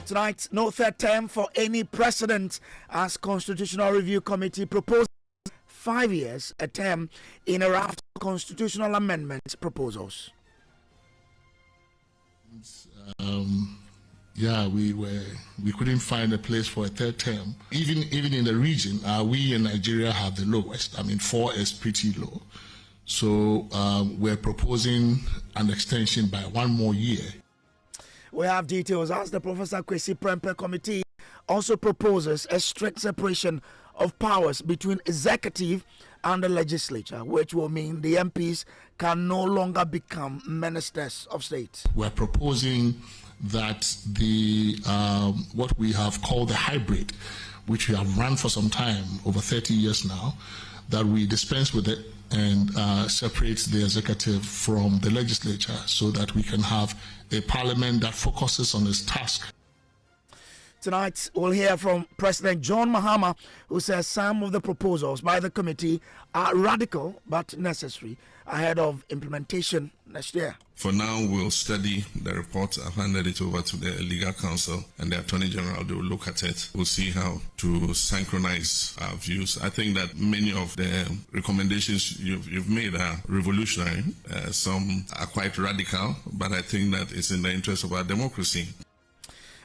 Tonight, no third term for any president as Constitutional Review Committee proposes 5 years a term in a raft of constitutional amendment proposals. We couldn't find a place for a third term. Even in the region, we in Nigeria have the lowest. 4 is pretty low. So we're proposing an extension by 1 more year. We have details as the Professor Kwesi Prempeh Committee also proposes a strict separation of powers between executive and the legislature, which will mean the MPs can no longer become ministers of state. We're proposing that the what we have called the hybrid, which we have run for some time, over 30 years now, that we dispense with it and separate the executive from the legislature so that we can have a parliament that focuses on its task. Tonight, we'll hear from President John Mahama, who says some of the proposals by the committee are radical but necessary ahead of implementation next year. For now, we'll study the report. I've handed it over to the Legal Counsel and the Attorney General. They will look at it. We'll see how to synchronize our views. I think that many of the recommendations you've made are revolutionary. Some are quite radical, but I think that it's in the interest of our democracy.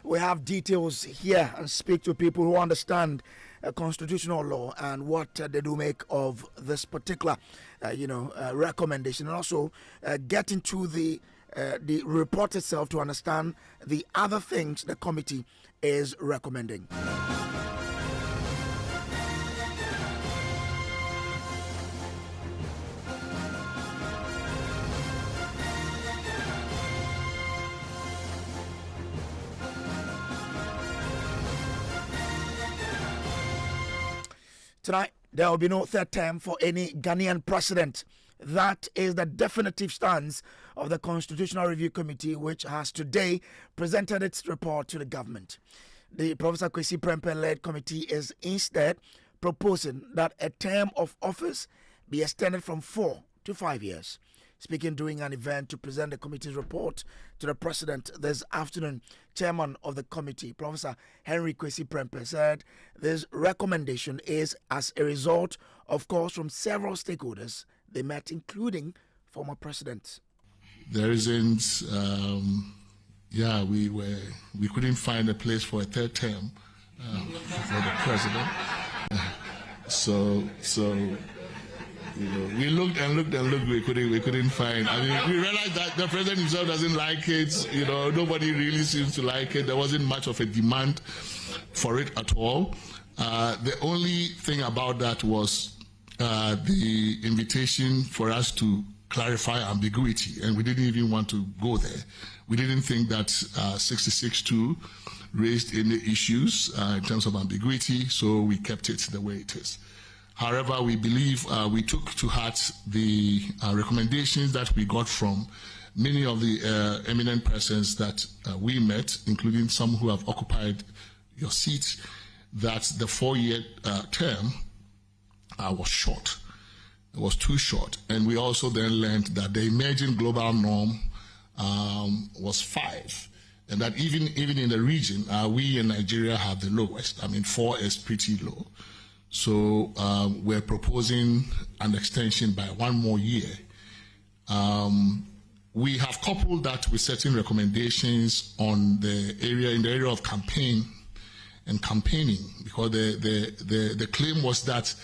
We have details here and speak to people who understand constitutional law and what they do make of this particular, recommendation, and also get into the report itself to understand the other things the committee is recommending. Tonight, there will be no third term for any Ghanaian president. That is the definitive stance of the Constitutional Review Committee, which has today presented its report to the government. The Professor Kwesi Prempeh-led committee is instead proposing that a term of office be extended from 4 to 5 years. Speaking during an event to present the committee's report to the president this afternoon, chairman of the committee, Professor Henry Kwesi Prempeh, said this recommendation is as a result of calls from several stakeholders they met, including former presidents. There isn't, we couldn't find a place for a third term for the president. So. We looked and looked and looked. We couldn't find. We realized that the president himself doesn't like it. Nobody really seems to like it. There wasn't much of a demand for it at all. The only thing about that was the invitation for us to clarify ambiguity, and we didn't even want to go there. We didn't think that 66.2 raised any issues in terms of ambiguity, so we kept it the way it is. However, we believe we took to heart the recommendations that we got from many of the eminent persons that we met, including some who have occupied your seat, that the 4-year term was short. It was too short. And we also then learned that the emerging global norm was 5. And that even in the region, we in Nigeria have the lowest. 4 is pretty low. So we're proposing an extension by 1 more year. We have coupled that with certain recommendations on in the area of campaigning, because the claim was that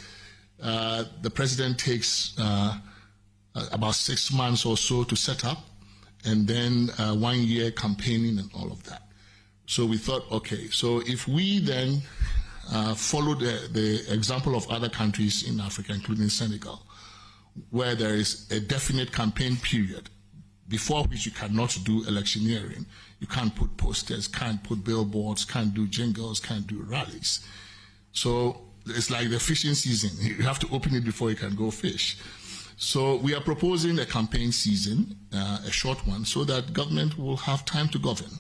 the president takes about 6 months or so to set up, and then 1 year campaigning and all of that. So we thought, okay, so if we then follow the example of other countries in Africa, including Senegal, where there is a definite campaign period before which you cannot do electioneering. You can't put posters, can't put billboards, can't do jingles, can't do rallies. So it's like the fishing season. You have to open it before you can go fish. So we are proposing a campaign season, a short one, so that government will have time to govern,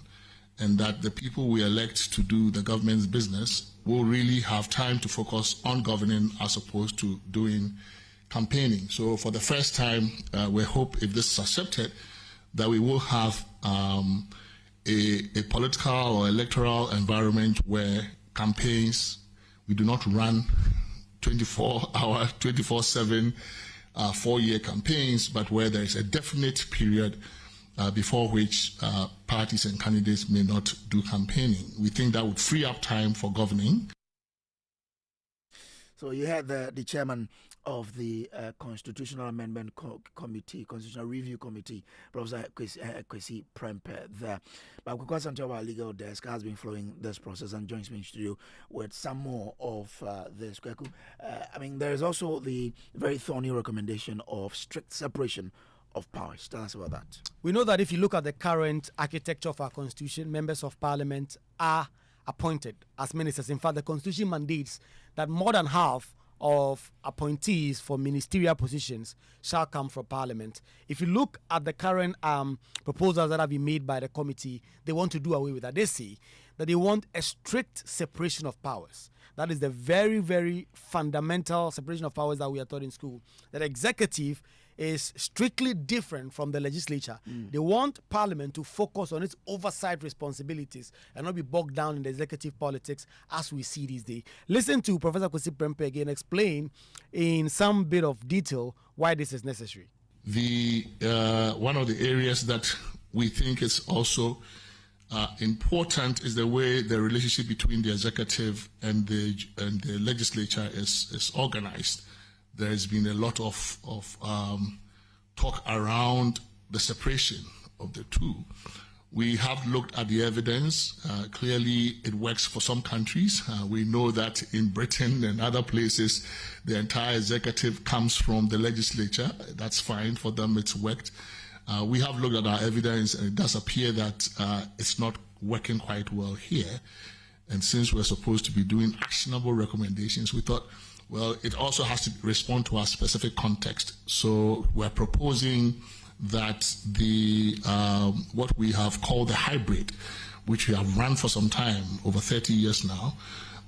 and that the people we elect to do the government's business will really have time to focus on governing as opposed to doing campaigning. So for the first time, we hope, if this is accepted, that we will have a a political or electoral environment where campaigns, we do not run 24-hour, 24/7, 4-year campaigns, but where there is a definite period before which parties and candidates may not do campaigning. We think that would free up time for governing. So you had the chairman of the Constitutional Amendment Committee, Constitutional Review Committee, Professor Kwesi Prempeh there. But because our legal desk has been following this process and joins me in studio with some more of this. I mean, there is also the very thorny recommendation of strict separation of powers. Tell us about that. We know that if you look at the current architecture of our constitution, members of parliament are appointed as ministers. In fact, the constitution mandates that more than half of appointees for ministerial positions shall come from parliament. If you look at the current proposals that have been made by the committee, they want to do away with that. They say that they want a strict separation of powers. That is the very, very fundamental separation of powers that we are taught in school. That executive is strictly different from the legislature. They want parliament to focus on its oversight responsibilities and not be bogged down in the executive politics as we see these days. Listen to Professor Kwesi Prempeh again explain in some bit of detail why this is necessary. One of the areas that we think is also important is the way the relationship between the executive and the legislature is organized. There has been a lot of talk around the separation of the two. We have looked at the evidence. Clearly, it works for some countries. We know that in Britain and other places, the entire executive comes from the legislature. That's fine for them. It's worked. We have looked at our evidence, and it does appear that it's not working quite well here. And since we're supposed to be doing actionable recommendations, we thought, well, it also has to respond to our specific context. So we're proposing that the what we have called the hybrid, which we have run for some time, over 30 years now,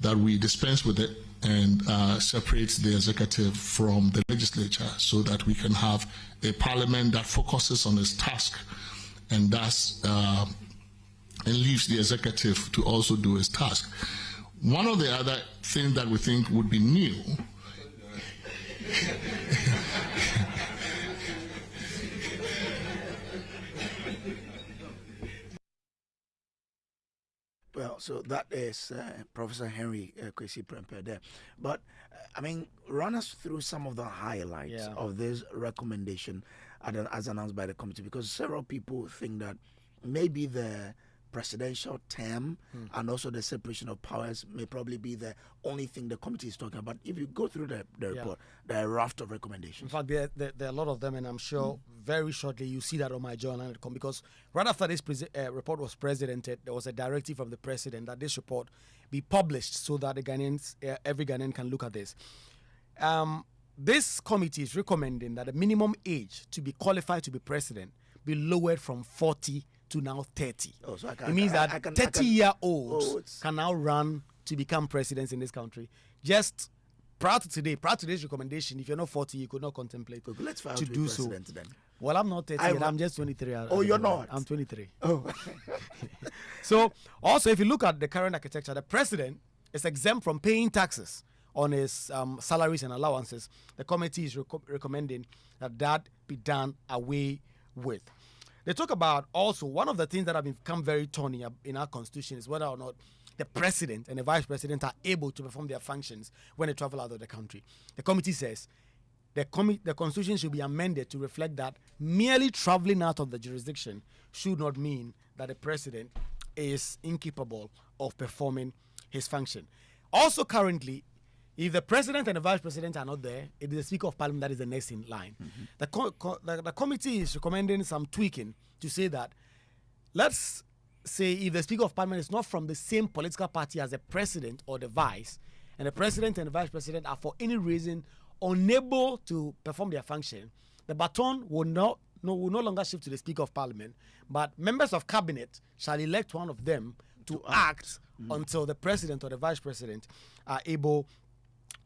that we dispense with it and separate the executive from the legislature so that we can have a parliament that focuses on its task and thus and leaves the executive to also do its task. One of the other things that we think would be new Well, so that is Professor Henry Kwesi Prempeh there. But, I mean, run us through some of the highlights of this recommendation as announced by the committee, because several people think that maybe the presidential term and also the separation of powers may probably be the only thing the committee is talking about. If you go through the report, there are a raft of recommendations. In fact, there are a lot of them, and I'm sure very shortly you see that on my journal.com, because right after this report was presidented, there was a directive from the president that this report be published so that the Ghanaians, every Ghanaian can look at this. This committee is recommending that the minimum age to be qualified to be president be lowered from 40 to now 30. Oh, so it means that 30-year-olds can now run to become presidents in this country. Just prior to today's recommendation, if you're not 40, you could not contemplate let's file to do so. Then. Well, I'm not 30 yet. I'm just 23. Oh, you're not? I'm 23. Oh. So, also, if you look at the current architecture, the president is exempt from paying taxes on his salaries and allowances. The committee is recommending that be done away with. They talk about also one of the things that have become very thorny in our constitution is whether or not the president and the vice president are able to perform their functions when they travel out of the country. The committee says the constitution should be amended to reflect that merely traveling out of the jurisdiction should not mean that the president is incapable of performing his function. Also, currently, if the president and the vice president are not there, it is the Speaker of Parliament that is the next in line. The committee is recommending some tweaking to say that, let's say if the Speaker of Parliament is not from the same political party as the president or the vice, and the president and the vice president are for any reason unable to perform their function, the baton will no longer shift to the Speaker of Parliament, but members of cabinet shall elect one of them to act until the president or the vice president are able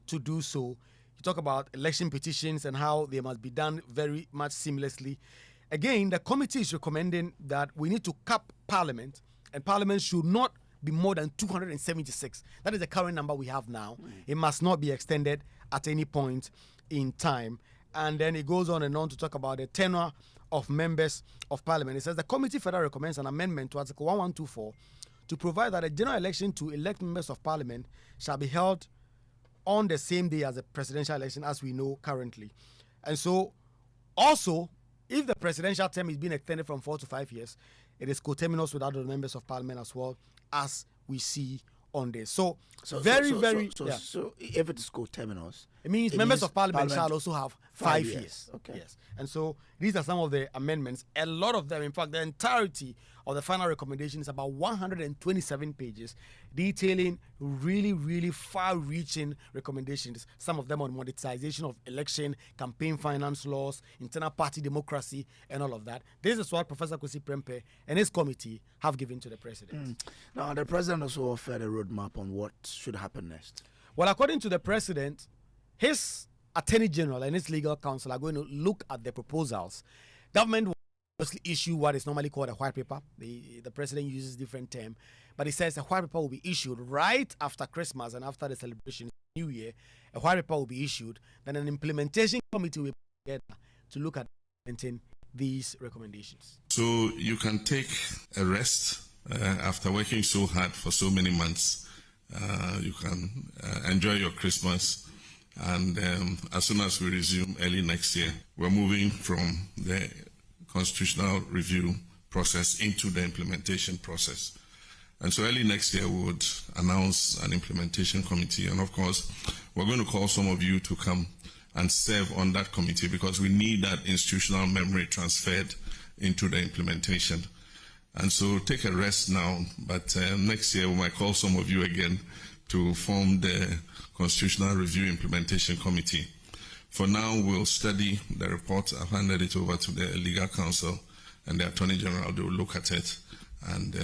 to do so. You talk about election petitions and how they must be done very much seamlessly. Again, the committee is recommending that we need to cap Parliament and Parliament should not be more than 276. That is the current number we have now. It must not be extended at any point in time. And then it goes on and on to talk about the tenure of members of Parliament. It says the committee further recommends an amendment to Article 1124 to provide that a general election to elect members of Parliament shall be held on the same day as the presidential election, as we know currently. And so, also, if the presidential term is being extended from 4 to 5 years, it is coterminous with other members of Parliament as well, as we see on this. So if it is coterminous, it means members of Parliament shall also have 5 years. years. Okay. Yes. And so these are some of the amendments. A lot of them, in fact, the entirety of the final recommendation is about 127 pages, detailing really, really far-reaching recommendations. Some of them on monetization of election, campaign finance laws, internal party democracy, and all of that. This is what Professor Kwesi Prempeh and his committee have given to the president. Now, the president also offered a roadmap on what should happen next. Well, according to the president, his attorney general and his legal counsel are going to look at the proposals. Government will obviously issue what is normally called a white paper. The president uses different term, but he says a white paper will be issued right after Christmas and after the celebration of New Year. A white paper will be issued. Then an implementation committee will be together to look at implementing these recommendations. So you can take a rest after working so hard for so many months. You can enjoy your Christmas, and as soon as we resume early next year, we're moving from the constitutional review process into the implementation process. And so early next year, we would announce an implementation committee, and of course, we're going to call some of you to come and serve on that committee, because we need that institutional memory transferred into the implementation. And so take a rest now, but next year we might call some of you again to form the Constitutional Review Implementation Committee. For now, we'll study the report. I've handed it over to the Legal Counsel and the Attorney General. They will look at it, and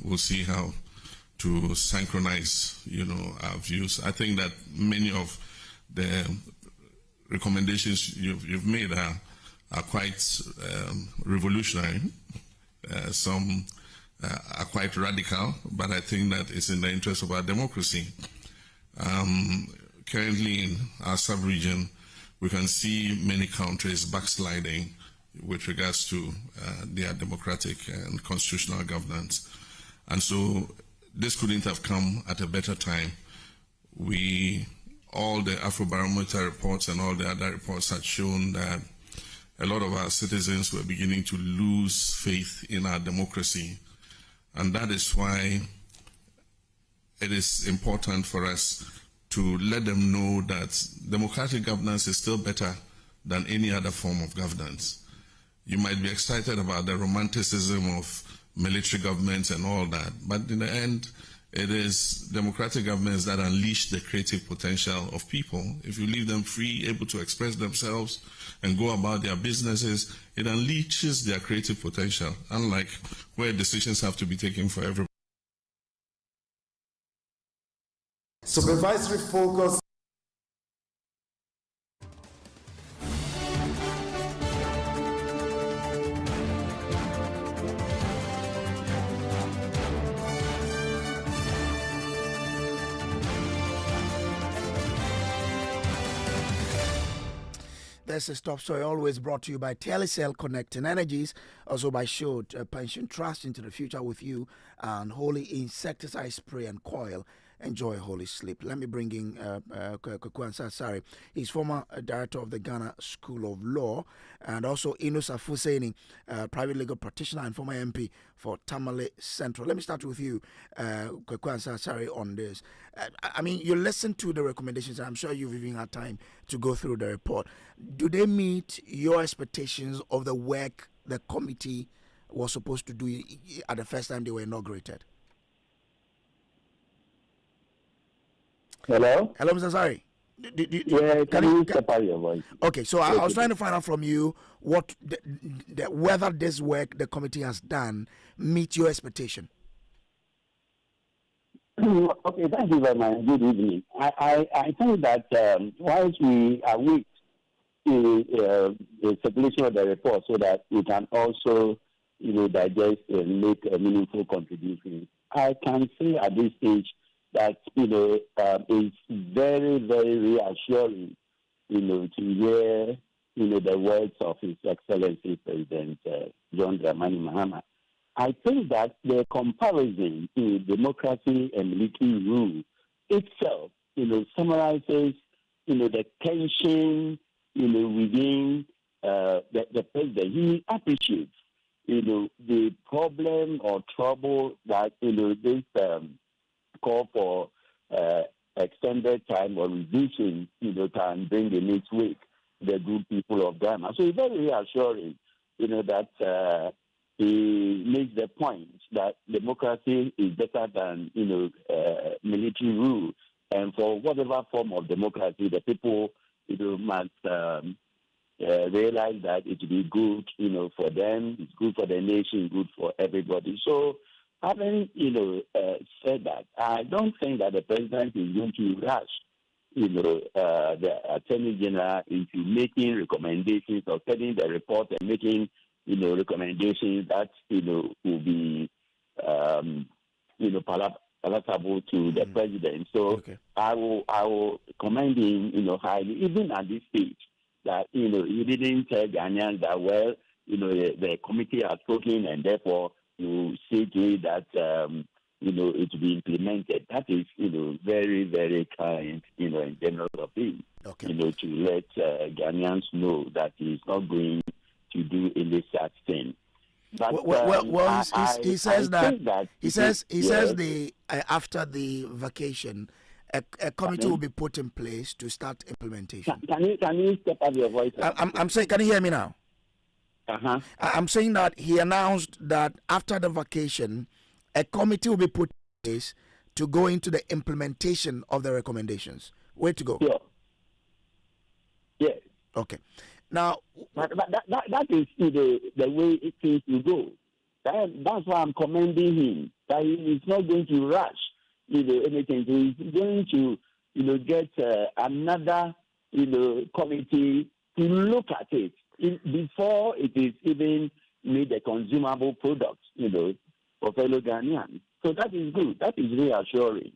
we'll see how to synchronize, our views. I think that many of the recommendations you've made are quite revolutionary. Some are quite radical, but I think that it's in the interest of our democracy. Currently in our sub-region, we can see many countries backsliding with regards to their democratic and constitutional governance. And so this couldn't have come at a better time. All the Afrobarometer reports and all the other reports had shown that a lot of our citizens were beginning to lose faith in our democracy. And that is why it is important for us to let them know that democratic governance is still better than any other form of governance. You might be excited about the romanticism of military governments and all that, but in the end, it is democratic governments that unleash the creative potential of people. If you leave them free, able to express themselves and go about their businesses, it unleashes their creative potential, unlike where decisions have to be taken for everybody. Supervisory focus. This is Top Story, always brought to you by Telecel Connecting Energies, also by Showed Pension Trust into the future with you, and Holy Insecticide Spray and Coil. Enjoy holy sleep. Let me bring in Kwekwansa Sari. He's former director of the Ghana School of Law, and also Inus Afuseni, private legal practitioner and former MP for Tamale Central. Let me start with you, Kwekwansa Sari, on this. I mean, you listened to the recommendations. I'm sure you've even had time to go through the report. Do they meet your expectations of the work the committee was supposed to do at the first time they were inaugurated? Hello? Hello, Mr. Sari. Can you step out your voice? Okay, so I was trying to find out from you what whether this work the committee has done meet your expectation. Okay, thank you very much. Good evening. I think that whilst we await the circulation of the report so that we can also digest and make a meaningful contribution. I can say at this stage that, it's very, very reassuring, to hear, the words of His Excellency President John Dramani Mahama. I think that the comparison to democracy and military rule itself, summarizes, the tension, within the president. He appreciates, the problem or trouble that, this call for extended time or reducing, can bring in its wake the good people of Ghana. So it's very reassuring, that he makes the point that democracy is better than, military rule. And for whatever form of democracy, the people, must realize that it will be good, for them, it's good for the nation, good for everybody. So, having, said that, I don't think that the president is going to rush, the Attorney General into making recommendations or sending the report and making, recommendations that, will be, palatable to the president. So Okay. I will commend him, highly, even at this stage, that, he didn't tell Ghanaians that, well, the committee has spoken and therefore you see to it that, it will be implemented. That is, very, very kind, in general of him, Okay. to let Ghanaians know that he's not going to do any such thing. But, he says that he says yes. the after the vacation, a committee will be put in place to start implementation. Can you step up your voice? I'm saying, can you hear me now? Uh-huh. I'm saying that he announced that after the vacation, a committee will be put in place to go into the implementation of the recommendations. Where to go? Sure. Yes. Okay. Now, But that is the way things will go. That's why I'm commending him. That he is not going to rush, anything. He's going to, get another, committee to look at it before it is even made a consumable product, for fellow Ghanaians. So that is good. That is reassuring.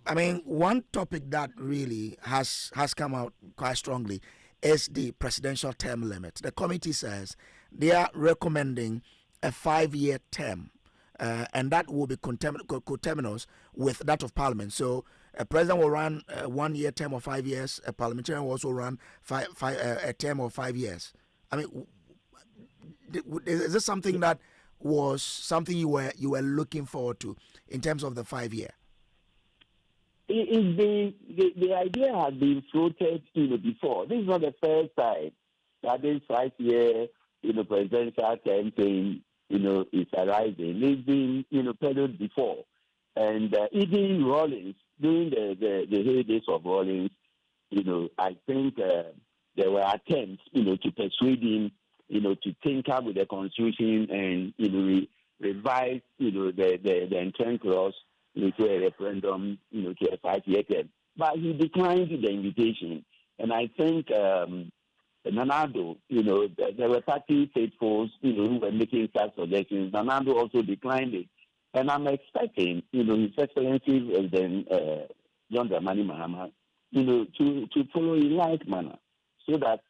I mean, one topic that really has come out quite strongly is the presidential term limit. The committee says they are recommending a 5-year term, and that will be coterminous with that of Parliament. So a president will run a 1-year term of 5 years. A parliamentarian will also run a term of 5 years. I mean, is this something that was something you were looking forward to in terms of the 5-year? The idea has been floated, before. This is not the first time that this 5-year, presidential campaign, is arising. It's been, peddled before. And even Rawlings, during the heydays of Rawlings, I think there were attempts, to persuade him, to tinker with the Constitution and, revise, the intent clause to a referendum, to a 5-year term. But he declined the invitation. And I think Nanado, there were party faithfuls, who were making such suggestions. Nanado also declined it. And I'm expecting, His Excellency President John Dramani Mahama, to follow in like manner, so that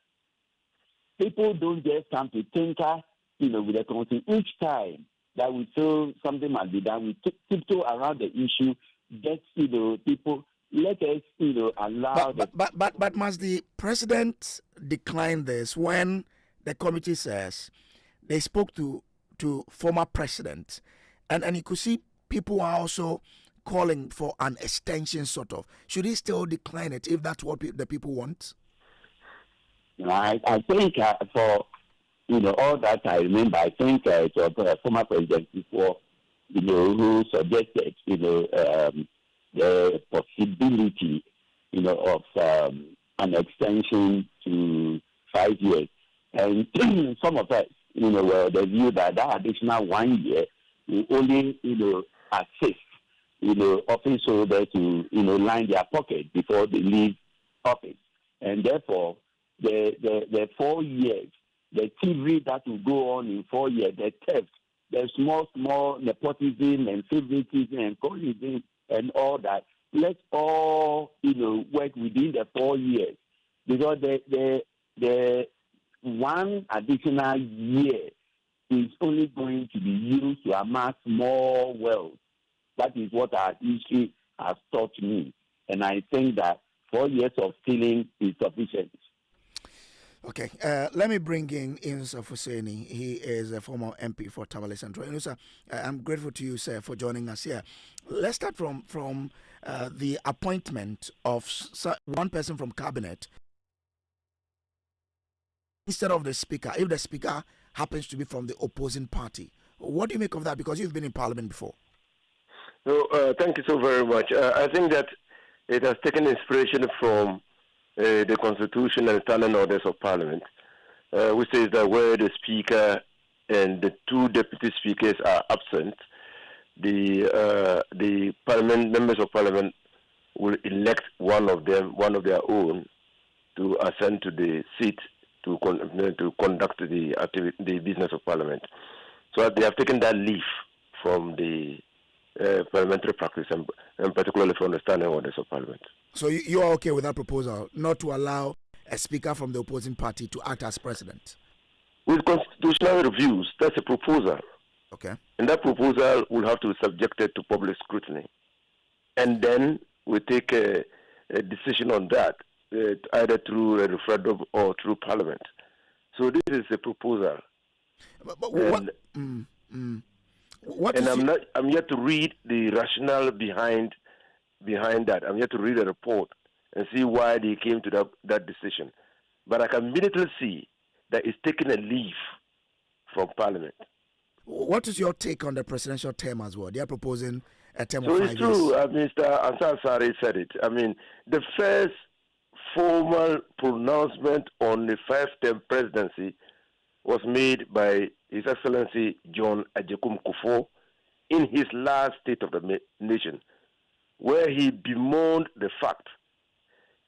people don't just come to tinker, with the Constitution each time that we feel something must be done. We tiptoe around the issue, get, people. Let us, allow. But must the president decline this when the committee says they spoke to former president, and you could see people are also calling for an extension, sort of. Should he still decline it if that's what the people want? I think for all that I remember, I think it was a former president before, who suggested, the possibility, of an extension to 5 years. And some of us, were the view that additional 1 year will only, assist, office holders to, line their pocket before they leave office. And therefore, the 4 years, the thievery that will go on in 4 years, the theft, the small nepotism and favoritism and collusion and all that. Let's all, work within the 4 years, because the one additional year is only going to be used to amass more wealth. That is what our history has taught me, and I think that 4 years of stealing is sufficient. Okay, let me bring in Inusa Fuseni. He is a former MP for Tamale Central. Inusa, I'm grateful to you, sir, for joining us here. Let's start from the appointment of one person from cabinet instead of the speaker, if the speaker happens to be from the opposing party. What do you make of that? Because you've been in parliament before. So, thank you so very much. I think that it has taken inspiration from the Constitution and standing orders of Parliament, which says that where the Speaker and the two deputy speakers are absent, the Parliament members of Parliament will elect one of their own, to ascend to the seat to conduct the business of Parliament. So they have taken that leaf from the parliamentary practice, and particularly from the standing orders of Parliament. So you are okay with that proposal, not to allow a speaker from the opposing party to act as president? With constitutional reviews, that's a proposal. Okay. And that proposal will have to be subjected to public scrutiny. And then we take a decision on that, either through a referendum or through Parliament. So this is a proposal. But what? I'm yet to read the rationale behind that. I'm yet to read a report and see why they came to that decision. But I can immediately see that it's taking a leaf from Parliament. What is your take on the presidential term as well? They are proposing a term of 5 years. So it's true. Mr. Ansar Sari said it. I mean, the first formal pronouncement on the 5-term presidency was made by His Excellency John Ajekum Kufuor in his last State of the Nation, where he bemoaned the fact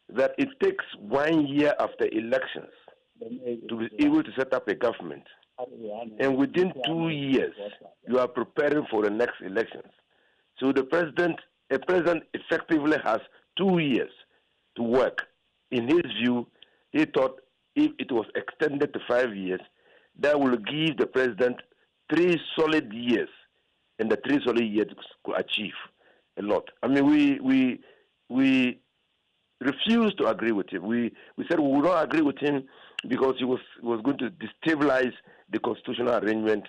that it takes 1 year after elections to be able to set up a government. And within 2 years, you are preparing for the next elections. So a president effectively has 2 years to work. In his view, he thought if it was extended to 5 years, that will give the president 3 solid years, and the 3 solid years could achieve a lot. I mean, we refused to agree with him. We said we would not agree with him because he was going to destabilize the constitutional arrangement.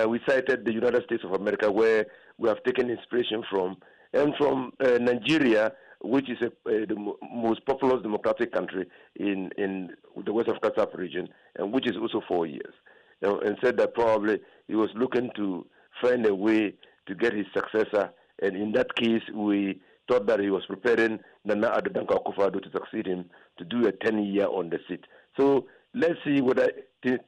We cited the United States of America, where we have taken inspiration from, and from Nigeria, which is the most populous democratic country in the West of Kasap region, and which is also 4 years. And said that probably he was looking to find a way to get his successor, and in that case, we thought that he was preparing Nana Addo Dankwa Akufo-Addo to succeed him to do a 10-year on the seat. So let's see whether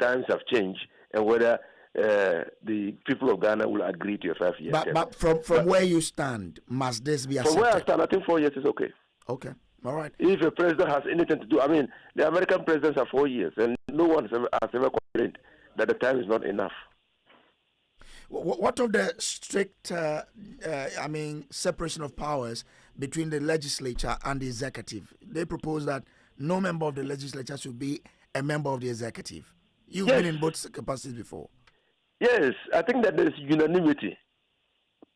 times have changed and whether the people of Ghana will agree to a 5-year term. But from where you stand, must this be accepted? From where I stand, I think 4 years is okay. Okay, all right. If a president has anything to do, I mean, the American presidents are 4 years, and no one has ever complained that the time is not enough. What of the strict, separation of powers between the legislature and the executive? They propose that no member of the legislature should be a member of the executive. You've been in both capacities before. Yes, I think that there's unanimity.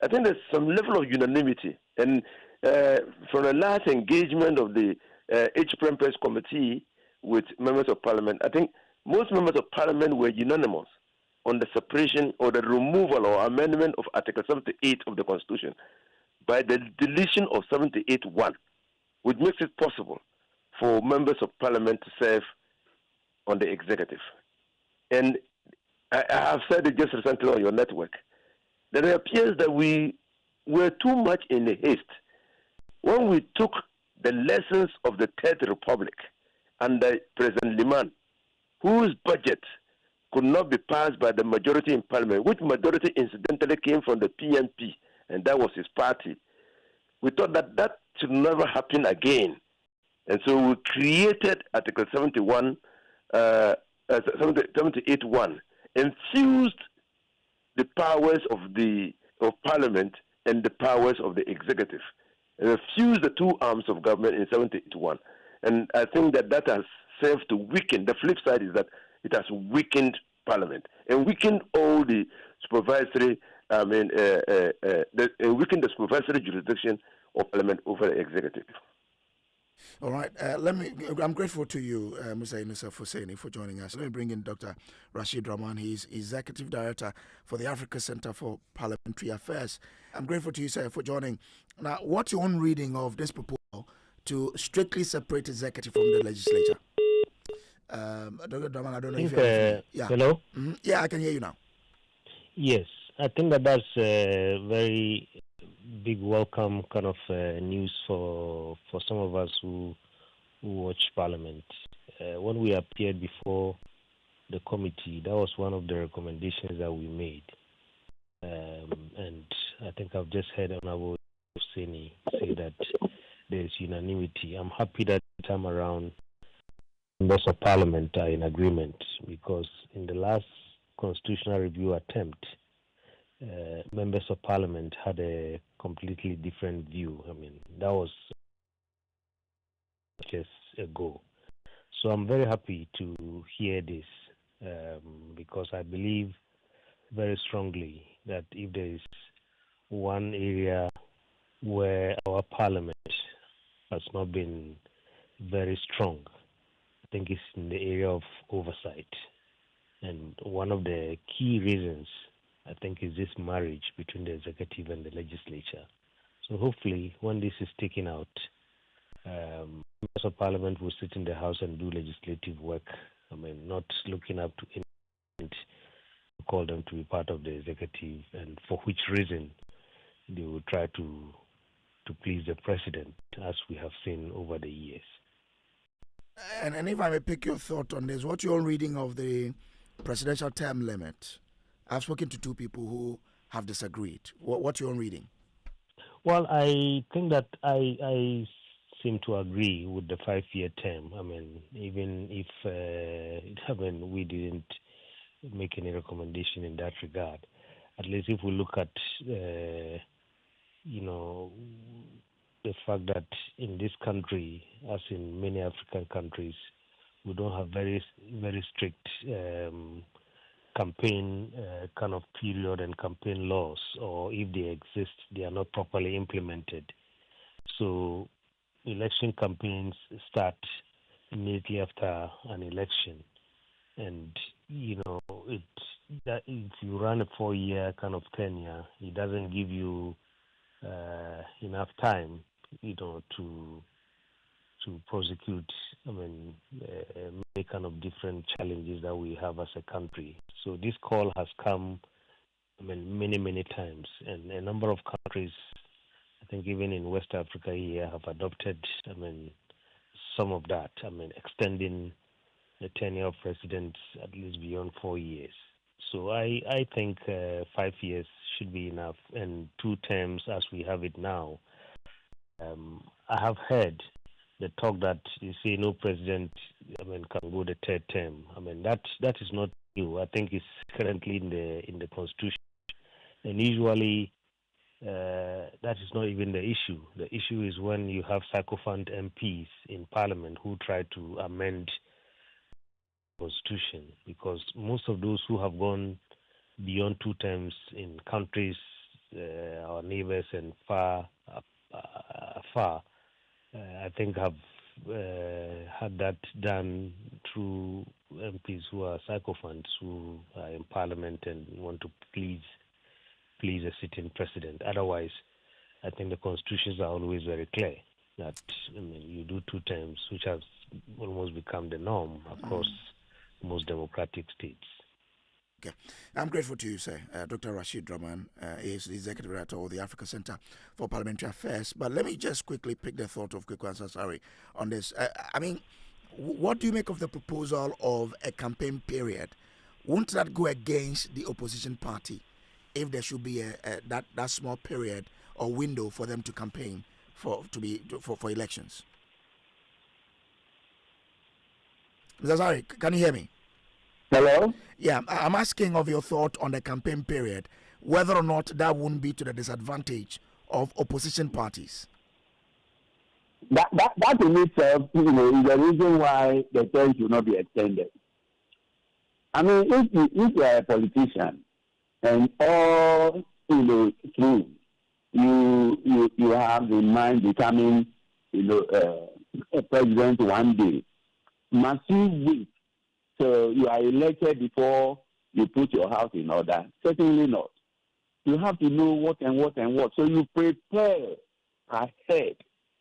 I think there's some level of unanimity. And from the last engagement of the H-Prem Press Committee with members of Parliament, I think most members of Parliament were unanimous on the separation or the removal or amendment of Article 78 of the Constitution by the deletion of 78(1), which makes it possible for members of Parliament to serve on the executive. And I have said it just recently on your network, that it appears that we were too much in a haste when we took the lessons of the Third Republic under President Liman, whose budget could not be passed by the majority in Parliament, which majority incidentally came from the PNP, and that was his party. We thought that should never happen again. And so we created Article 71 78-1 infused the powers of Parliament and the powers of the executive. It fused the two arms of government in 78-1. And I think that has served to weaken. The flip side is that it has weakened Parliament and weakened all the supervisory, weakened the supervisory jurisdiction of Parliament over the executive. All right. I'm grateful to you, Musa Inusa, for joining us. Let me bring in Dr. Rashid Rahman. He's Executive Director for the Africa Center for Parliamentary Affairs. I'm grateful to you, sir, for joining. Now, what's your own reading of this proposal to strictly separate executive from the legislature? Dr. Rahman, I don't know if you're... Yeah. Hello? Mm-hmm. Yeah, I can hear you now. Yes. I think that's a very big welcome kind of news for some of us who watch Parliament. When we appeared before the committee, that was one of the recommendations that we made. And I think I've just heard Honorable Hussaini say that there's unanimity. I'm happy that this time around members of Parliament are in agreement, because in the last constitutional review attempt, members of Parliament had a completely different view. I mean, that was just a go. So I'm very happy to hear this, because I believe very strongly that if there is one area where our Parliament has not been very strong, I think it's in the area of oversight. And one of the key reasons, I think, is this marriage between the executive and the legislature. So hopefully, when this is taken out, members of Parliament will sit in the House and do legislative work. I mean, not looking up to anyone to call them to be part of the executive, and for which reason they will try to please the president, as we have seen over the years. And if I may pick your thought on this, what's your reading of the presidential term limit? I've spoken to two people who have disagreed. What's your own reading? Well, I think that I seem to agree with the 5-year term. I mean, even if we didn't make any recommendation in that regard, at least if we look at the fact that in this country, as in many African countries, we don't have very, very strict campaign kind of period and campaign laws, or if they exist, they are not properly implemented. So election campaigns start immediately after an election, and that if you run a 4-year kind of tenure, it doesn't give you enough time, to prosecute, many kind of different challenges that we have as a country. So this call has come, many, many times, and a number of countries, I think even in West Africa here, have adopted, some of that, extending the tenure of presidents at least beyond 4 years. So I think 5 years should be enough, and 2 terms as we have it now. I have heard the talk that you say no president, can go the 3rd term. That is not new. I think it's currently in the Constitution, and usually that is not even the issue. The issue is when you have sycophant MPs in Parliament who try to amend the Constitution, because most of those who have gone beyond 2 terms in countries, our neighbors and far, I think have had that done through MPs who are sycophants, who are in Parliament and want to please a sitting president. Otherwise, I think the constitutions are always very clear that you do 2 terms, which has almost become the norm across most democratic states. Okay. I'm grateful to you, sir. Dr. Rashid Rahman is the Executive Director of the Africa Center for Parliamentary Affairs. But let me just quickly pick the thought of Kweku Ansah-Sarri on this. What do you make of the proposal of a campaign period? Won't that go against the opposition party if there should be that small period or window for them to campaign for elections? Mr. Ansah-Sarri, can you hear me? Hello? Yeah, I'm asking of your thought on the campaign period, whether or not that wouldn't be to the disadvantage of opposition parties. That in itself, is the reason why the term should not be extended. I mean, if you are a politician and all through you have in mind becoming a president one day, must you wait till you are elected before you put your house in order? Certainly not. You have to know what and what and what. So you prepare ahead.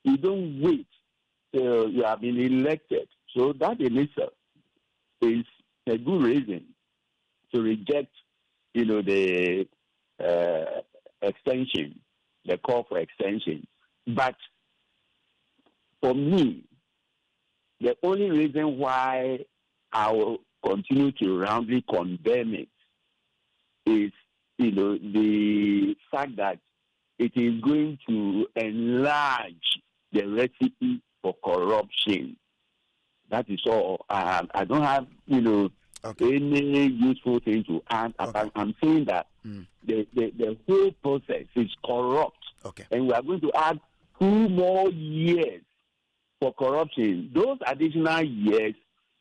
You don't wait till you have been elected. So that in itself is a good reason to reject, the extension, the call for extension. But for me, the only reason why I will continue to roundly condemn it is, the fact that it is going to enlarge the recipe for corruption. That is all. I don't have, any useful thing to add. Okay. I'm saying that the whole process is corrupt. Okay. And we are going to add 2 more years for corruption. Those additional years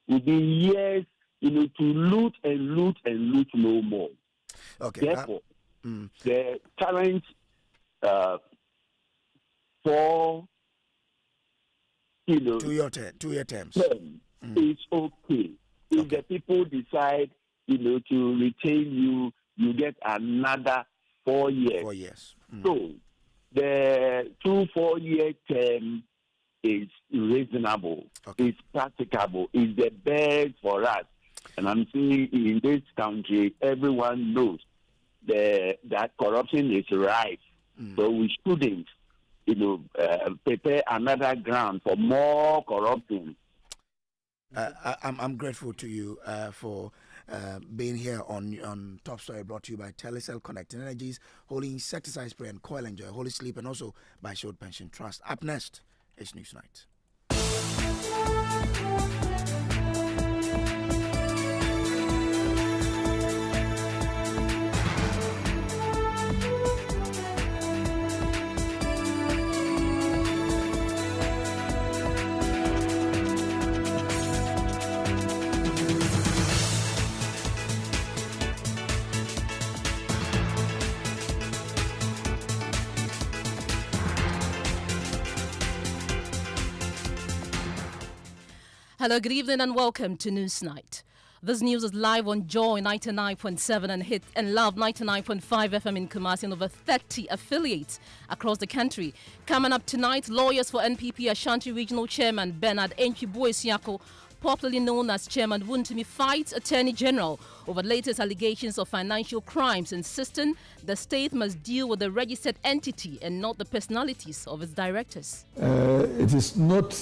will be years, to loot and loot and loot no more. Okay. Therefore, the current 4 two-year terms is okay. If the people decide, to retain you get another 4 years. 4 years. So the 2 4-year term is reasonable. Okay. It's practicable. It's the best for us. And I'm saying in this country, everyone knows that corruption is rife. So we shouldn't, prepare another ground for more corruption. I'm grateful to you for being here on Top Story, brought to you by Telecel Connect Energies, Holy Insecticide Spray and Coil Enjoy, Holy Sleep, and also by Short Pension Trust. Up next is Newsnight. Hello, good evening and welcome to Newsnight. This news is live on Joy 99.7 and Hit and Love 99.5 FM in Kumasi and over 30 affiliates across the country. Coming up tonight, lawyers for NPP Ashanti Regional Chairman Bernard Enchibu-Esiako, popularly known as Chairman Wuntumi, fights Attorney General over latest allegations of financial crimes, insisting the state must deal with the registered entity and not the personalities of its directors. It is not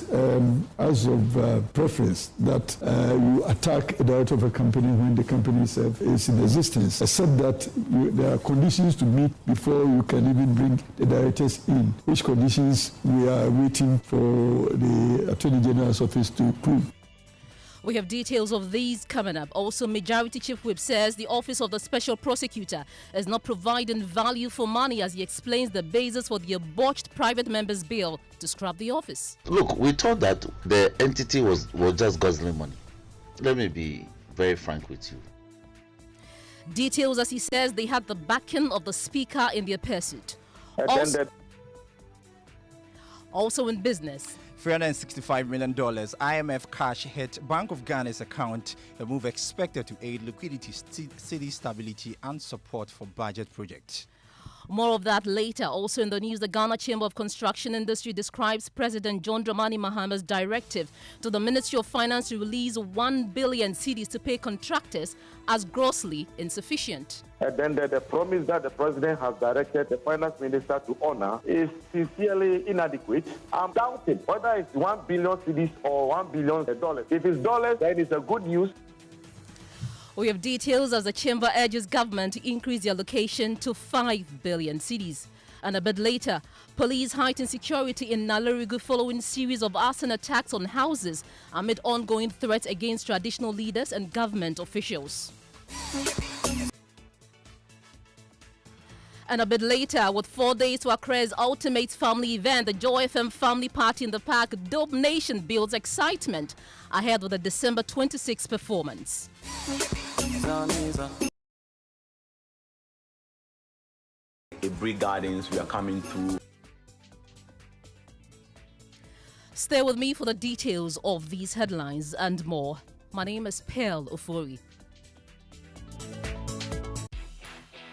as of preference that you attack a director of a company when the company itself is in existence, except that there are conditions to meet before you can even bring the directors in, which conditions we are waiting for the Attorney General's office to prove. We have details of these coming up. Also, Majority Chief Whip says the Office of the Special Prosecutor is not providing value for money as he explains the basis for the botched private members' bill to scrap the office. Look, we thought that the entity was just guzzling money. Let me be very frank with you. Details, as he says, they had the backing of the Speaker in their pursuit. Also in business, $365 million IMF cash hit Bank of Ghana's account, a move expected to aid liquidity, city stability and support for budget projects. More of that later. Also in the news, the Ghana Chamber of Construction Industry describes President John Dramani Mahama's directive to the Ministry of Finance to release 1 billion cedis to pay contractors as grossly insufficient. And then the promise that the president has directed the finance minister to honor is sincerely inadequate. I'm doubting whether it's 1 billion cedis or $1 billion. If it's dollars, then it's a good news. We have details as the chamber urges government to increase the allocation to 5 billion cedis. And a bit later, Police heighten security in Nalerigu following series of arson attacks on houses amid ongoing threats against traditional leaders and government officials. And a bit later, with 4 days to Accra's ultimate family event, the Joy FM Family Party in the Park, Dope Nation builds excitement ahead of the December 26th performance. Brick Gardens, we are coming through. Stay with me for the details of these headlines and more. My name is Pearl Ofori.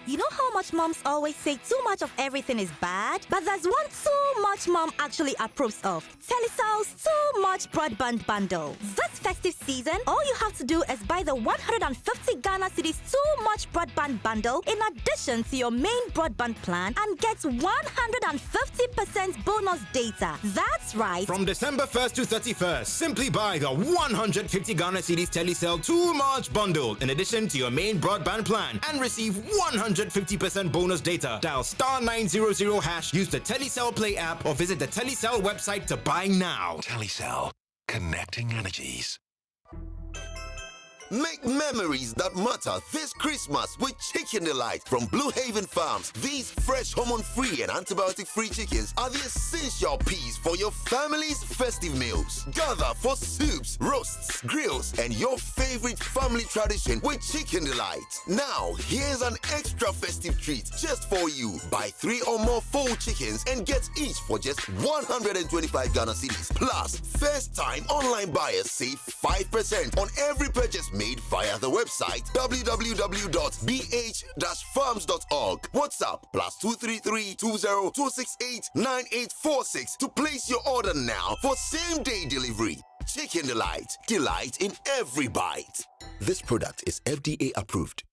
You know how much moms always say too much of everything is bad? But there's one too much mom actually approves of. Telecel's Too Much Broadband Bundle. This festive season, all you have to do is buy the 150 Ghana Cedis Too Much Broadband Bundle in addition to your main broadband plan and get 150% bonus data. That's right. From December 1st to 31st, simply buy the 150 Ghana Cedis Telecel Too Much Bundle in addition to your main broadband plan and receive 150% bonus data. Dial *900#, use the Telecel Play app or visit the Telecel website to buy now. Telecel, connecting energies. Make memories that matter this Christmas with Chicken Delight from Blue Haven Farms. These fresh, hormone-free and antibiotic-free chickens are the essential piece for your family's festive meals. Gather for soups, roasts, grills, and your favorite family tradition with Chicken Delight. Now, here's an extra festive treat just for you. Buy 3 or more full chickens and get each for just 125 Ghana cedis. Plus, first-time online buyers save 5% on every purchase made via the website www.bh-farms.org. WhatsApp +233 20 268 9846 to place your order now for same-day delivery. Chicken Delight. Delight in every bite. This product is FDA approved.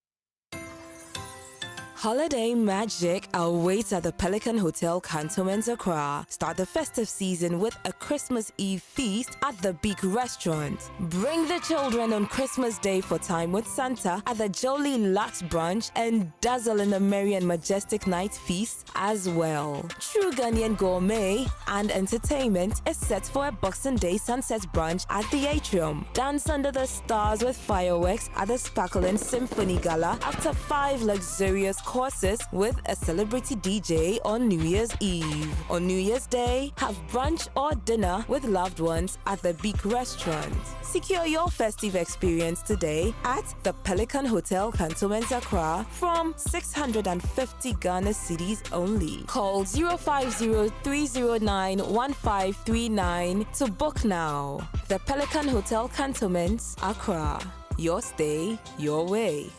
Holiday magic awaits at the Pelican Hotel, Cantonment, Accra. Start the festive season with a Christmas Eve feast at the Beak Restaurant. Bring the children on Christmas Day for time with Santa at the Jolie Lux Brunch and dazzle in the Merry and Majestic Night Feast as well. True Ghanaian gourmet and entertainment is set for a Boxing Day Sunset Brunch at the Atrium. Dance under the stars with fireworks at the Sparkling Symphony Gala after 5 luxurious courses with a celebrity DJ on New Year's Eve. On New Year's Day, have brunch or dinner with loved ones at the Beak Restaurant. Secure your festive experience today at the Pelican Hotel, Cantonment, Accra from 650 Ghana cedis only. Call 050-309-1539 to book now. The Pelican Hotel, Cantonment, Accra. Your stay, your way.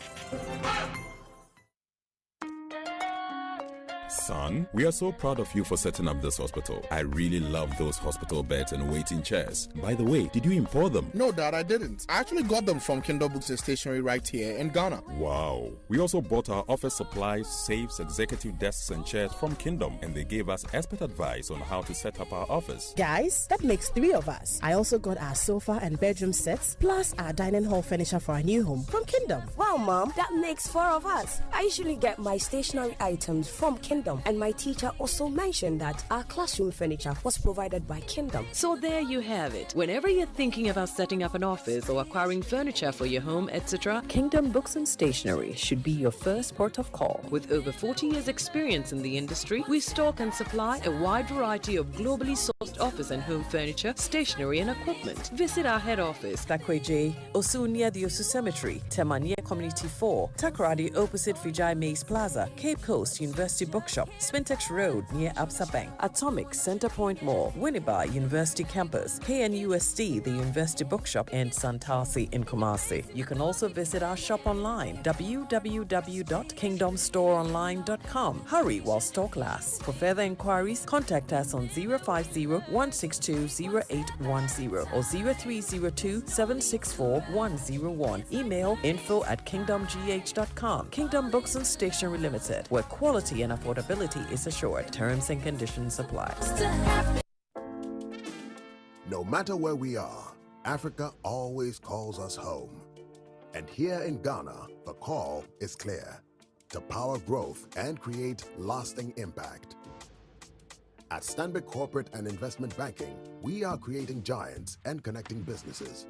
Son, we are so proud of you for setting up this hospital. I really love those hospital beds and waiting chairs. By the way, did you import them? No, Dad, I didn't. I actually got them from Kingdom Books and Stationery right here in Ghana. Wow. We also bought our office supplies, safes, executive desks and chairs from Kingdom, and they gave us expert advice on how to set up our office. Guys, that makes 3 of us. I also got our sofa and bedroom sets, plus our dining hall furniture for our new home from Kingdom. Wow, Mom, that makes 4 of us. I usually get my stationery items from Kingdom, and my teacher also mentioned that our classroom furniture was provided by Kingdom. So there you have it. Whenever you're thinking about setting up an office or acquiring furniture for your home, etc., Kingdom Books and Stationery should be your first port of call. With over 40 years experience in the industry, we stock and supply a wide variety of globally sourced office and home furniture, stationery and equipment. Visit our head office, Takweje, Osu near the Osu Cemetery, Temania Community 4, Takoradi opposite Vijay Mays Plaza, Cape Coast University Bookshop, Spintex Road near Absa Bank, Atomic Centerpoint Mall, Winneba University Campus, KNUST, the University Bookshop, and Santasi in Kumasi. You can also visit our shop online, www.kingdomstoreonline.com. Hurry while stock lasts. For further inquiries, contact us on 050-162-0810 or 0302-764-101. Email info@kingdomgh.com. Kingdom Books and Stationery Limited, where quality and affordability is assured. Terms and conditions apply. No matter where we are, Africa always calls us home. And here in Ghana, the call is clear: to power growth and create lasting impact. At Stanbic Corporate and Investment Banking, we are creating giants and connecting businesses.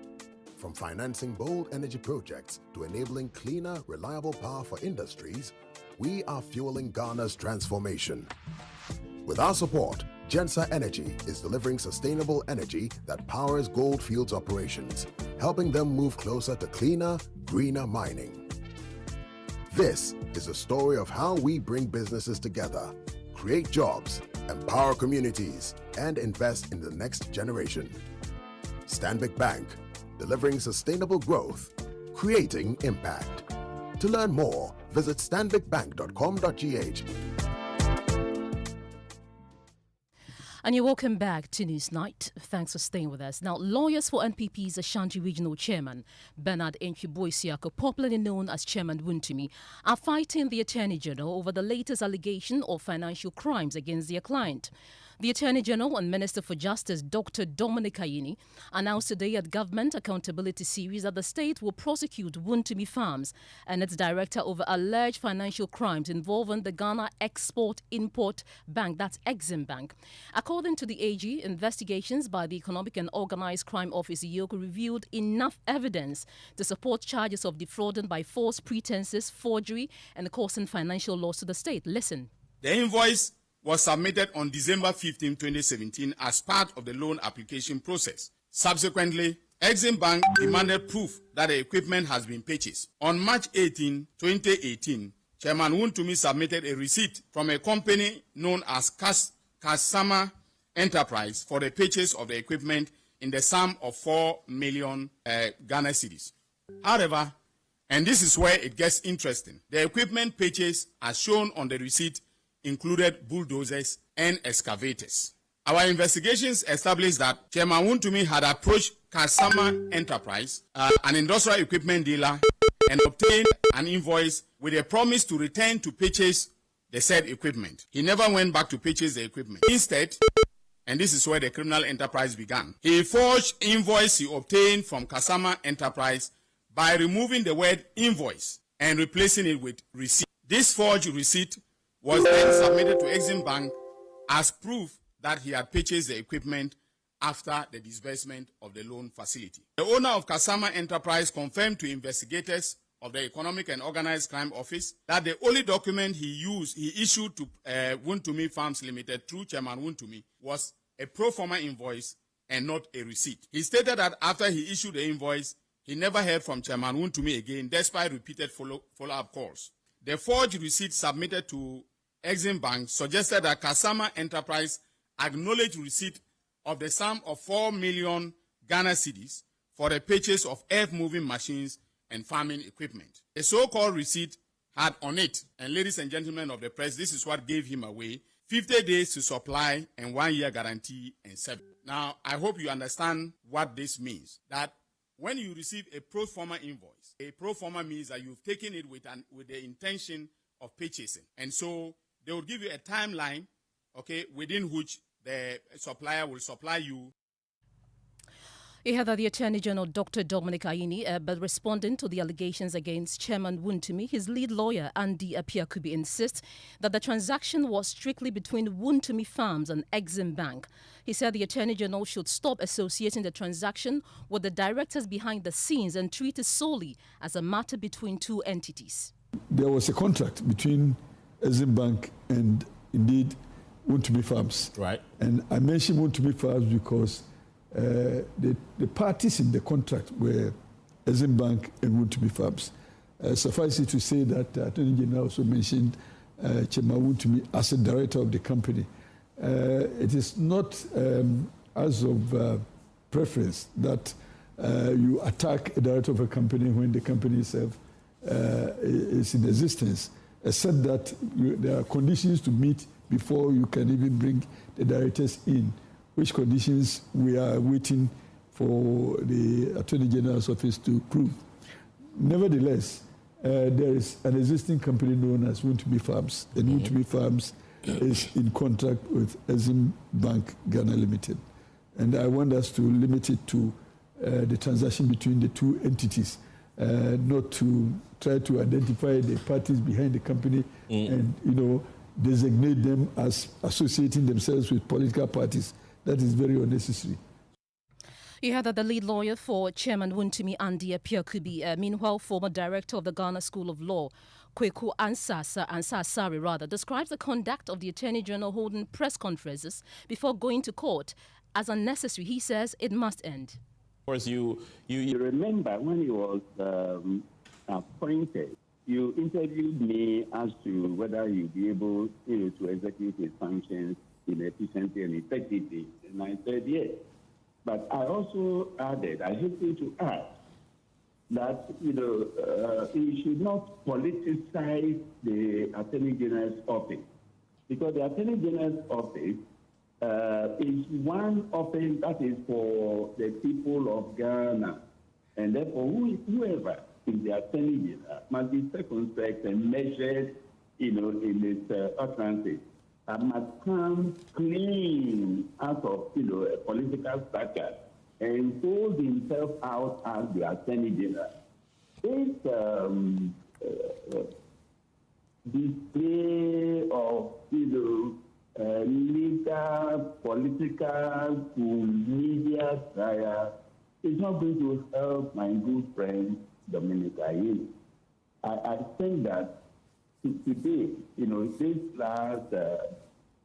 From financing bold energy projects to enabling cleaner, reliable power for industries, we are fueling Ghana's transformation. With our support, Gensa Energy is delivering sustainable energy that powers Goldfields operations, helping them move closer to cleaner, greener mining. This is a story of how we bring businesses together, create jobs, empower communities, and invest in the next generation. Stanbic Bank, delivering sustainable growth, creating impact. To learn more, visit stanbicbank.com.gh. And you're welcome back to Newsnight. Thanks for staying with us. Now, lawyers for NPP's Ashanti Regional Chairman, Bernard Enchiboisiako, popularly known as Chairman Wuntumi, are fighting the Attorney General over the latest allegation of financial crimes against their client. The Attorney General and Minister for Justice, Dr. Dominic Ayini, announced today at Government Accountability Series that the state will prosecute Wuntumi Farms and its director over alleged financial crimes involving the Ghana Export-Import Bank, that's Exim Bank. According to the AG, investigations by the Economic and Organised Crime Office (EOCO) revealed enough evidence to support charges of defrauding by false pretenses, forgery, and causing financial loss to the state. Listen. The invoice was submitted on December 15, 2017 as part of the loan application process. Subsequently, Exim Bank demanded proof that the equipment has been purchased. On March 18, 2018, Chairman Wuntumi submitted a receipt from a company known as Kasama Enterprise for the purchase of the equipment in the sum of 4 million Ghana cedis. However, and this is where it gets interesting, the equipment purchase as shown on the receipt included bulldozers and excavators. Our investigations established that Chairman Wuntumi had approached Kasama Enterprise, an industrial equipment dealer, and obtained an invoice with a promise to return to purchase the said equipment. He never went back to purchase the equipment. Instead, and this is where the criminal enterprise began, he forged invoice he obtained from Kasama Enterprise by removing the word invoice and replacing it with receipt. This forged receipt was then submitted to Exim Bank as proof that he had purchased the equipment after the disbursement of the loan facility. The owner of Kasama Enterprise confirmed to investigators of the Economic and Organized Crime Office that the only document he issued to Wuntumi Farms Limited through Chairman Wuntumi was a pro forma invoice and not a receipt. He stated that after he issued the invoice, he never heard from Chairman Wuntumi again, despite repeated follow-up calls. The forged receipt submitted to Exim Bank suggested that Kasama Enterprise acknowledged receipt of the sum of 4 million Ghana cedis for the purchase of earth-moving machines and farming equipment. The so-called receipt had on it, and ladies and gentlemen of the press, this is what gave him away, 50 days to supply and 1 year guarantee and service. Now, I hope you understand what this means, that when you receive a pro forma invoice, a pro forma means that you've taken it with the intention of purchasing. And so they will give you a timeline, okay, within which the supplier will supply you. You heard that the Attorney General, Dr. Dominic Ayini, but responding to the allegations against Chairman Wuntumi, his lead lawyer, Andy Apiakubi, insists that the transaction was strictly between Wuntumi Farms and Exim Bank. He said the Attorney General should stop associating the transaction with the directors behind the scenes and treat it solely as a matter between two entities. There was a contract between Exim Bank and, indeed, Wuntumi Farms. Right. And I mention Wuntumi Farms because the parties in the contract were Exim Bank and Wuntumi Farms. Suffice it to say that Attorney General also mentioned Chairman Wuntumi as a director of the company. It is not as of preference that you attack a director of a company when the company itself is in existence, except that there are conditions to meet before you can even bring the directors in, which conditions we are waiting for the Attorney General's office to prove. Nevertheless, there is an existing company known as Wuntumi Farms, and Wuntumi Farms is in contract with Exim Bank Ghana Limited. And I want us to limit it to the transaction between the two entities, not to try to identify the parties behind the company and, designate them as associating themselves with political parties. That is very unnecessary. You heard that the lead lawyer for Chairman Wuntumi Andi Apiakubi, meanwhile former director of the Ghana School of Law, Kweku Ansasari, describes the conduct of the Attorney General holding press conferences before going to court as unnecessary. He says it must end. Of course, you remember when he was appointed, you interviewed me as to whether you'd be able to execute his functions efficiently and effectively. And I said yes. But I also added, I hasten to add, that he should not politicize the Attorney General's office, because the Attorney General's office is one office that is for the people of Ghana, and therefore whoever is the Attorney General must be circumspect and measured, in its utterances. Must come clean out of a political structure and hold himself out as the Attorney General. This display of legal, political to media trial is not going to help my good friend Dominic Ayine. I think that today,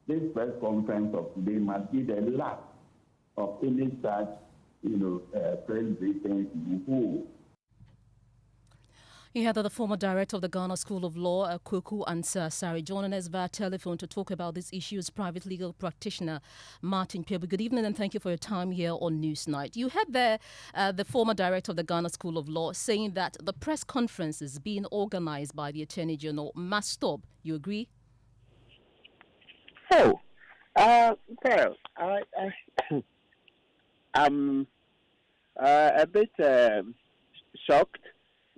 this press conference of today must be the last of any such, press briefings before. He had the former director of the Ghana School of Law, Kweku Ansasari, joining us via telephone to talk about these issues. Private legal practitioner Martin Pebu. Good evening and thank you for your time here on Newsnight. You had there the former director of the Ghana School of Law saying that the press conferences being organized by the Attorney General must stop. You agree? Oh, well, I'm a bit shocked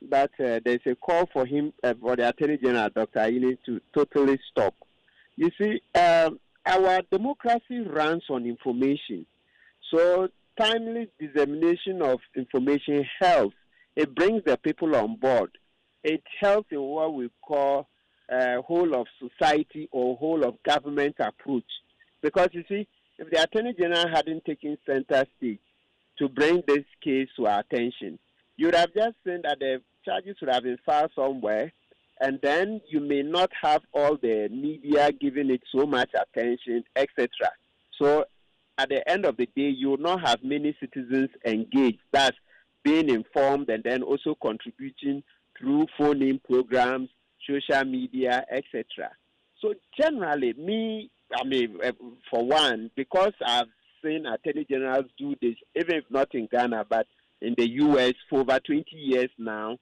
that there's a call for him, for the Attorney General, Dr. Ayine, to totally stop. You see, our democracy runs on information. So timely dissemination of information helps. It brings the people on board. It helps in what we call whole of society or whole of government approach. Because you see, if the Attorney General hadn't taken center stage to bring this case to our attention, you would have just seen that the charges would have been filed somewhere, and then you may not have all the media giving it so much attention, etc. So at the end of the day, you will not have many citizens engaged, that's being informed and then also contributing through phone-in programs, social media, etc. So generally, for one, because I've seen Attorney Generals do this, even if not in Ghana, but in the U.S. for over 20 years now,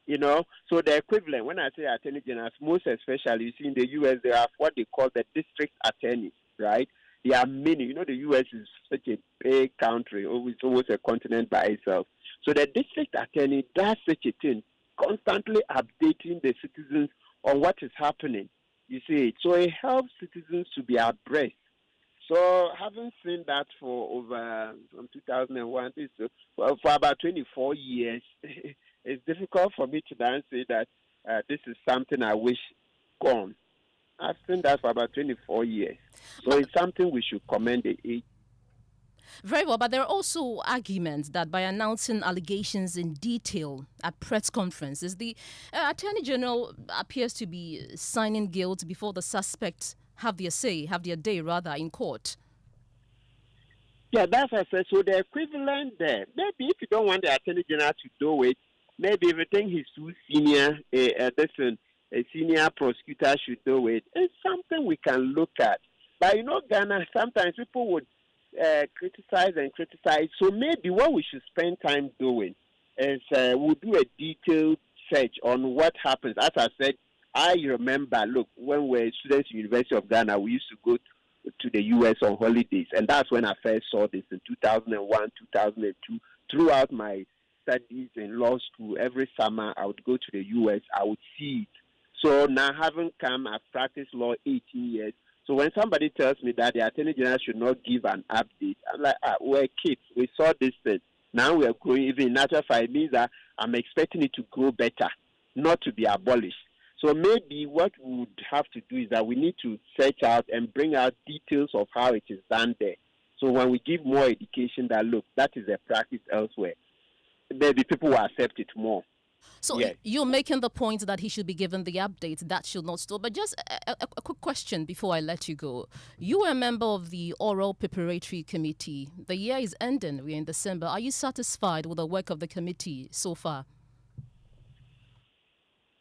so the equivalent, when I say Attorney Generals, most especially, you see in the U.S., they have what they call the district attorney, right? There are many. The U.S. is such a big country, it's almost a continent by itself. So the district attorney does such a thing, constantly updating the citizens on what is happening. You see, so it helps citizens to be abreast. So having seen that for over from 2001 for about 24 years, it's difficult for me to then say that this is something I wish gone. I've seen that for about 24 years. So it's something we should commend the age. Very well, but there are also arguments that by announcing allegations in detail at press conferences, the Attorney General appears to be signing guilt before the suspects have their day in court. Yeah, that's what I said. So the equivalent there, maybe if you don't want the Attorney General to do it, maybe if you think he's too senior, a senior prosecutor should do it. It's something we can look at. But Ghana, sometimes people would criticize. So maybe what we should spend time doing is we'll do a detailed search on what happens. As I said, I remember, when we were students at the University of Ghana, we used to go to the U.S. on holidays. And that's when I first saw this in 2001, 2002. Throughout my studies in law school, every summer I would go to the U.S., I would see it. So now having come, I've practiced law 18 years. So when somebody tells me that the Attorney General should not give an update, I'm like, we're kids. We saw this thing. Now we are growing. Even in natural fact, it means that I'm expecting it to grow better, not to be abolished. So maybe what we would have to do is that we need to search out and bring out details of how it is done there. So when we give more education that, look, that is a practice elsewhere, maybe people will accept it more. So you're making the point that he should be given the updates. That should not stop. But just a quick question before I let you go. You were a member of the Oral Preparatory Committee. The year is ending. We're in December. Are you satisfied with the work of the committee so far?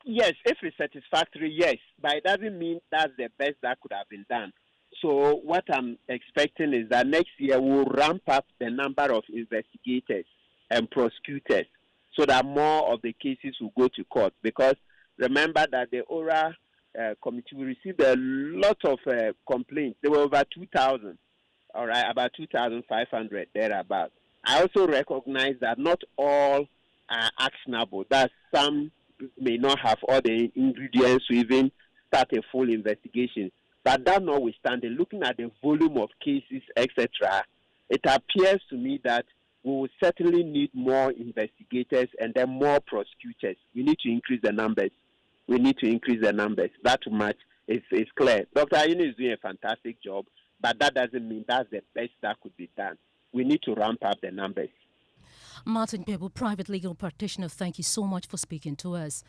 Yes, if it's satisfactory, yes. But it doesn't mean that's the best that could have been done. So what I'm expecting is that next year we'll ramp up the number of investigators and prosecutors so that more of the cases will go to court. Because remember that the oral committee, we received a lot of complaints. There were over 2,000, all right, about 2,500 thereabouts. I also recognize that not all are actionable, that some may not have all the ingredients to even start a full investigation. But that notwithstanding, looking at the volume of cases, etc., it appears to me that we will certainly need more investigators and then more prosecutors. We need to increase the numbers. That much is clear. Dr. Ayini is doing a fantastic job, but that doesn't mean that's the best that could be done. We need to ramp up the numbers. Martin Pebu, private legal practitioner, thank you so much for speaking to us.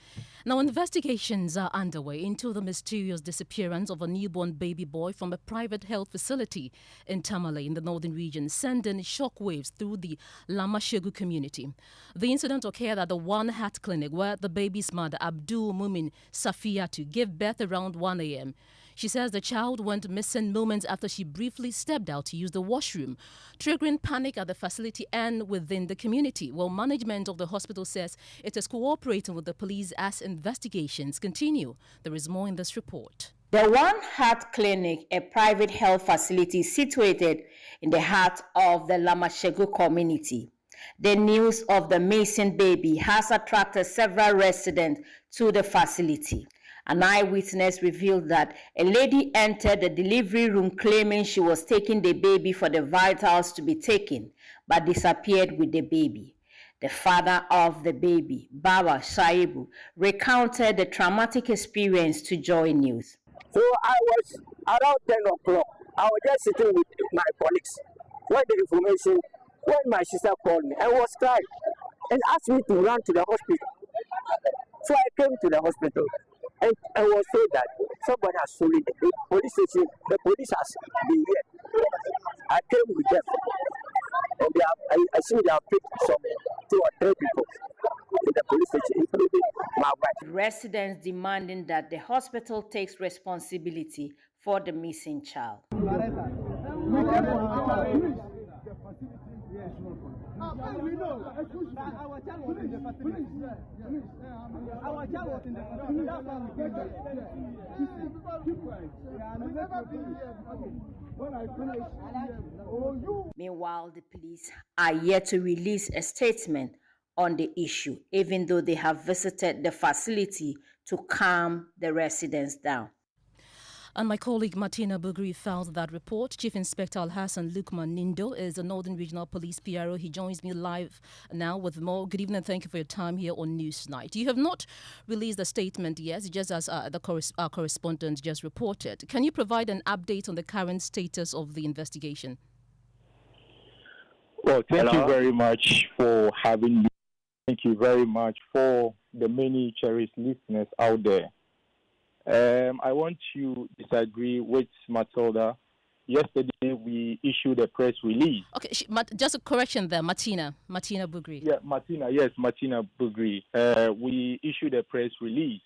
Now, investigations are underway into the mysterious disappearance of a newborn baby boy from a private health facility in Tamale in the northern region, sending shockwaves through the Lamashegu community. The incident occurred at the One Heart Clinic, where the baby's mother, Abdul Mumin Safiyatu, gave birth around 1 a.m. She says the child went missing moments after she briefly stepped out to use the washroom, triggering panic at the facility and within the community. Well, management of the hospital says it is cooperating with the police as investigations continue. There is more in this report. The One Heart Clinic, a private health facility situated in the heart of the Lamashegu community. The news of the missing baby has attracted several residents to the facility. An eyewitness revealed that a lady entered the delivery room claiming she was taking the baby for the vitals to be taken, but disappeared with the baby. The father of the baby, Baba Shaibu, recounted the traumatic experience to Joy News. So I was around 10 o'clock. I was just sitting with my colleagues when my sister called me. I was crying and asked me to run to the hospital. So I came to the hospital. And I was told that somebody has stolen the police station. The police has been here. I came with them. And I see they have picked some 2 or 3 people in the police station, including my wife. Residents demanding that the hospital takes responsibility for the missing child. We know. Our child was in the facility. Our child was in the facility. That's why we came here. When I finish, Meanwhile, the police are yet to release a statement on the issue, even though they have visited the facility to calm the residents down. And my colleague Martina Bugri filed that report. Chief Inspector Alhassan Lukman Nindo is the Northern Regional Police PRO. He joins me live now with more. Good evening. Thank you for your time here on Newsnight. You have not released a statement yet, just as our correspondent just reported. Can you provide an update on the current status of the investigation? Well, thank you very much for having me. Thank you very much for the many cherished listeners out there. I want to disagree with Matilda. Yesterday, we issued a press release. Okay, just a correction there, Martina Bugri. Yeah, Martina Bugri. We issued a press release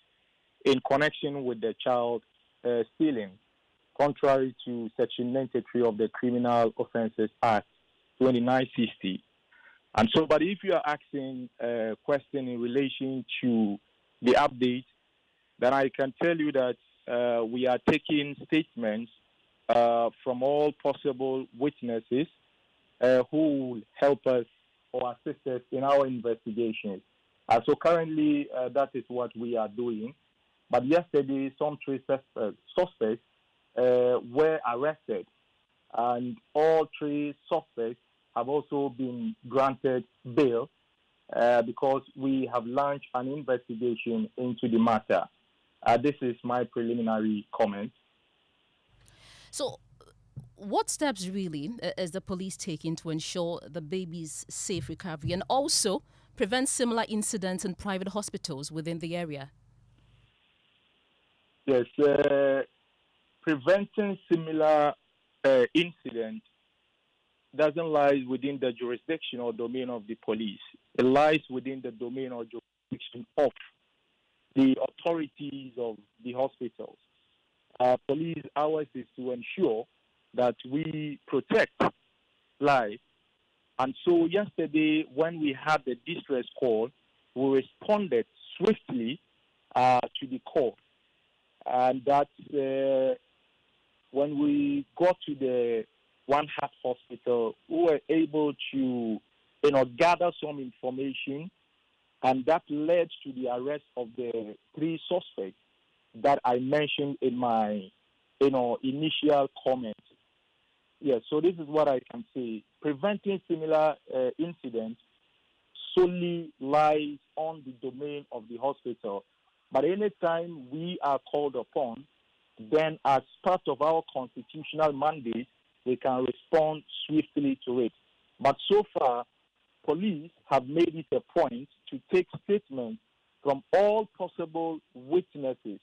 in connection with the child stealing, contrary to Section 93 of the Criminal Offences Act 2960. And so, but if you are asking a question in relation to the update, then I can tell you that we are taking statements from all possible witnesses who will help us or assist us in our investigations. So currently, that is what we are doing. But yesterday, some 3 suspects were arrested, and all 3 suspects have also been granted bail because we have launched an investigation into the matter. This is my preliminary comment. So, what steps really is the police taking to ensure the baby's safe recovery and also prevent similar incidents in private hospitals within the area? Yes, preventing similar incidents doesn't lie within the jurisdiction or domain of the police. It lies within the domain or jurisdiction of the authorities of the hospitals. Police ours is to ensure that we protect life. And so yesterday, when we had the distress call, we responded swiftly to the call. And that when we got to the One Heart Hospital, we were able to, gather some information, and that led to the arrest of the 3 suspects that I mentioned in my, initial comment. Yes, so this is what I can say. Preventing similar incidents solely lies on the domain of the hospital. But anytime we are called upon, then as part of our constitutional mandate, we can respond swiftly to it. But so far, police have made it a point to take statements from all possible witnesses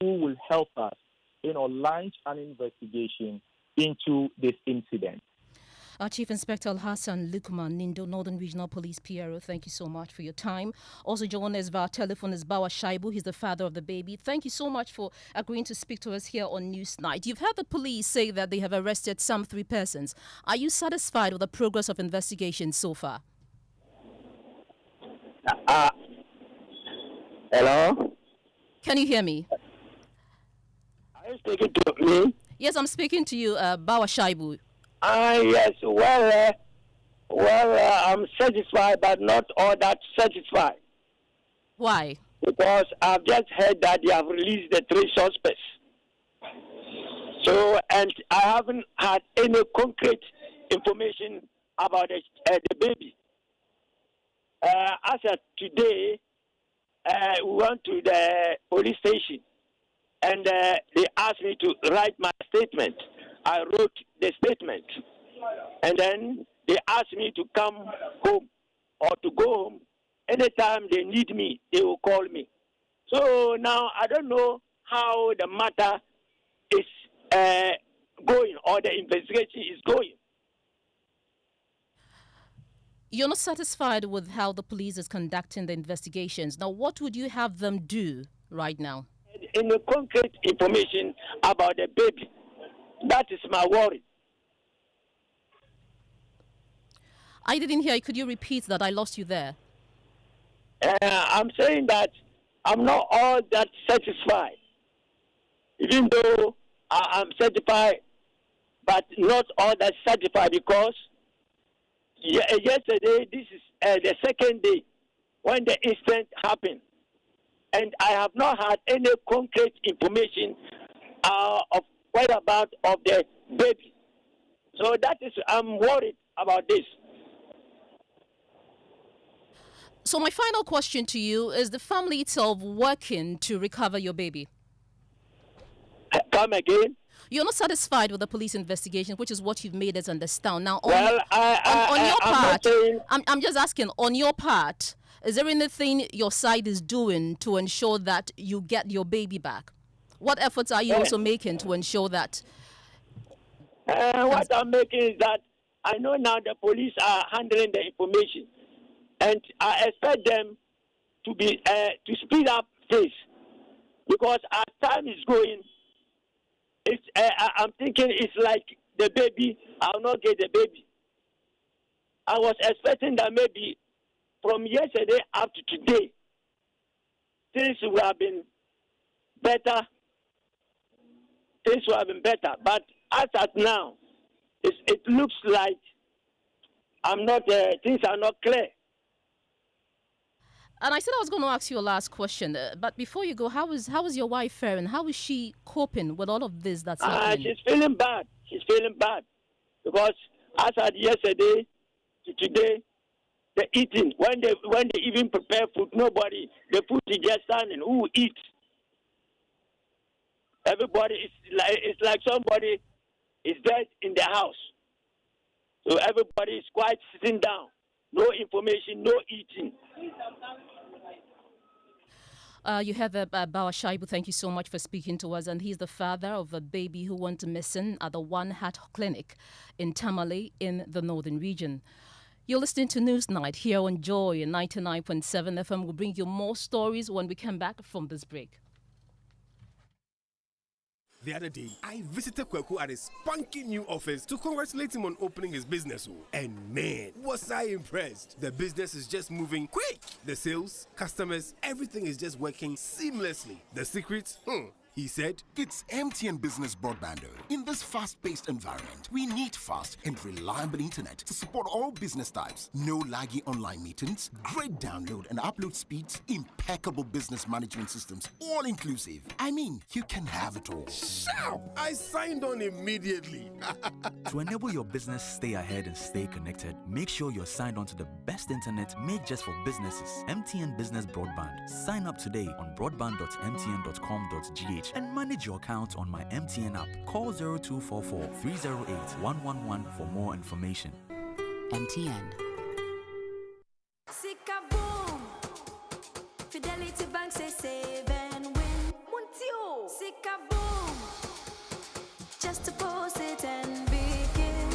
who will help us, launch an investigation into this incident. Our Chief Inspector Al-Hassan Lukman, Nindo, Northern Regional Police PRO, thank you so much for your time. Also joining us via telephone is Bawa Shaibu. He's the father of the baby. Thank you so much for agreeing to speak to us here on Newsnight. You've heard the police say that they have arrested some 3 persons. Are you satisfied with the progress of investigation so far? Hello? Can you hear me? Are you speaking to me? Yes, I'm speaking to you, Bawa Shaibu. Yes. I'm satisfied, but not all that satisfied. Why? Because I've just heard that they have released the 3 suspects. So, and I haven't had any concrete information about the baby. As of today, we went to the police station, and they asked me to write my statement. I wrote the statement, and then they asked me to come home or to go home. Anytime they need me, they will call me. So now I don't know how the matter is going or the investigation is going. You're not satisfied with how the police is conducting the investigations. Now, what would you have them do right now? Any concrete information about the baby. That is my worry. I didn't hear you. Could you repeat that? I lost you there. I'm saying that I'm not all that satisfied. Even though I'm satisfied, but not all that satisfied, because yesterday, this is the second day when the incident happened. And I have not had any concrete information of whereabouts of the baby. So that is, I'm worried about this. So my final question to you, is the family itself working to recover your baby? Come again? You're not satisfied with the police investigation, which is what you've made us understand. Now, on your part, I'm just asking, on your part, is there anything your side is doing to ensure that you get your baby back? What efforts are you also making to ensure that? What I'm making is that I know now the police are handling the information, and I expect them to be to speed up this, because as time is going, it's I'm thinking it's like the baby. I'll not get the baby. I was expecting that maybe from yesterday up to today, things would have been better. Things would have been better, but as at now, it looks like things are not clear. And I said I was going to ask you a last question, but before you go, how is your wife faring? How is she coping with all of this that's happening? She's feeling bad. She's feeling bad because as at yesterday to today, the eating, when they even prepare food, the food is just standing. Who eats? Everybody is it's like somebody is dead in the house. So everybody is quite sitting down. No information, no eating. You have Bawa Shaibu, thank you so much for speaking to us. And he's the father of a baby who went missing at the One Heart Clinic in Tamale in the northern region. You're listening to Newsnight here on Joy 99.7 FM. We'll bring you more stories when we come back from this break. The other day, I visited Kweku at his spunky new office to congratulate him on opening his business. And man, was I impressed. The business is just moving quick. The sales, customers, everything is just working seamlessly. The secret? He said, it's MTN Business Broadband. In this fast-paced environment, we need fast and reliable internet to support all business types. No laggy online meetings, great download and upload speeds, impeccable business management systems, all inclusive. I mean, you can have it all. Sharp! I signed on immediately. To enable your business stay ahead and stay connected, make sure you're signed on to the best internet made just for businesses. MTN Business Broadband. Sign up today on broadband.mtn.com.gh and manage your account on my MTN app. Call 0244 308 111 for more information. MTN. Sika boom. Fidelity Bank say save and win. Montio. Sika boom. Just deposit and begin.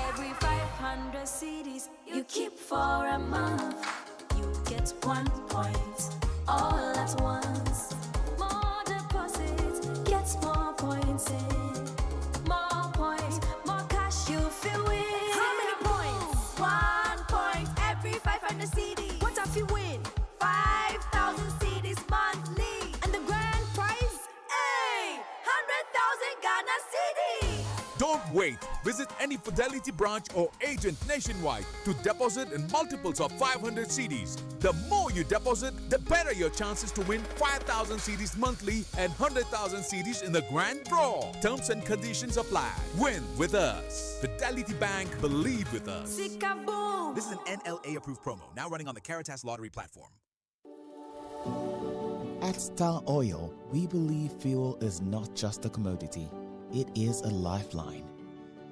Every 500 CDs you keep for a month, you get 1 point. All at once. More deposits, gets more points in. More points, more cash you feel win. How many points? 1 point every 500 CDs. What if you win? 5,000 CDs monthly. And the grand prize? Hey! 100,000 Ghana CDs. Don't wait. Visit any Fidelity branch or agent nationwide to deposit in multiples of 500 CDs. The more you deposit, the better your chances to win 5,000 CDs monthly and 100,000 CDs in the grand draw. Terms and conditions apply. Win with us. Fidelity Bank, believe with us. Sika-boom. This is an NLA approved promo, now running on the Caritas Lottery platform. At Star Oil, we believe fuel is not just a commodity. It is a lifeline.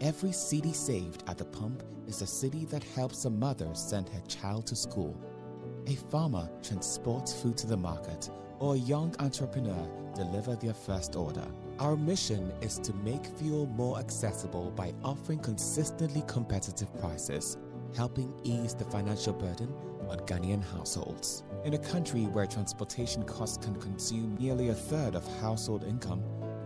Every cedi saved at the pump is a cedi that helps a mother send her child to school. A farmer transports food to the market, or a young entrepreneur deliver their first order. Our mission is to make fuel more accessible by offering consistently competitive prices, helping ease the financial burden on Ghanaian households. In a country where transportation costs can consume nearly a third of household income,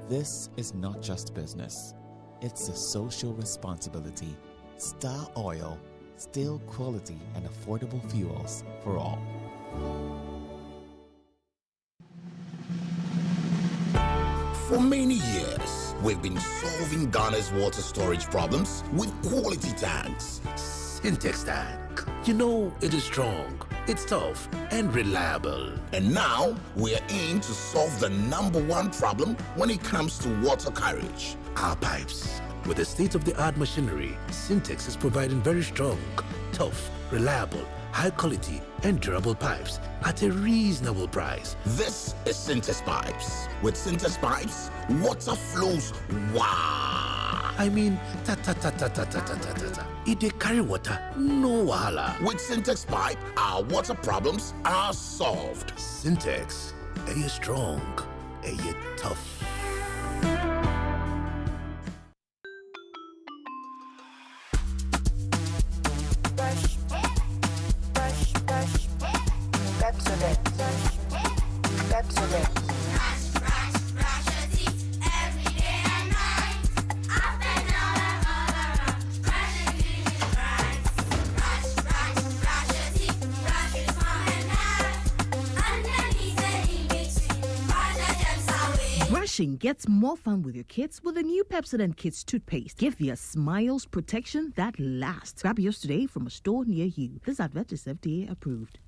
this is not just business. It's a social responsibility. Star Oil, still quality and affordable fuels for all. For many years, we've been solving Ghana's water storage problems with quality tanks. Syntex tank. You know, it is strong, it's tough, and reliable. And now, we're in to solve the #1 problem when it comes to water carriage: our pipes. With the state-of-the-art machinery, Syntex is providing very strong, tough, reliable, high-quality, and durable pipes at a reasonable price. This is Syntex Pipes. With Syntex Pipes, water flows wow. I mean, ta-ta-ta-ta-ta-ta-ta-ta-ta. If they carry water, no wahala. With Syntex Pipe, our water problems are solved. Syntex, are you strong? Are you tough? Brushing gets more fun with your kids with the new Pepsodent Kids toothpaste. Give your smiles protection that lasts. Grab yours today from a store near you. This advert is FDA approved.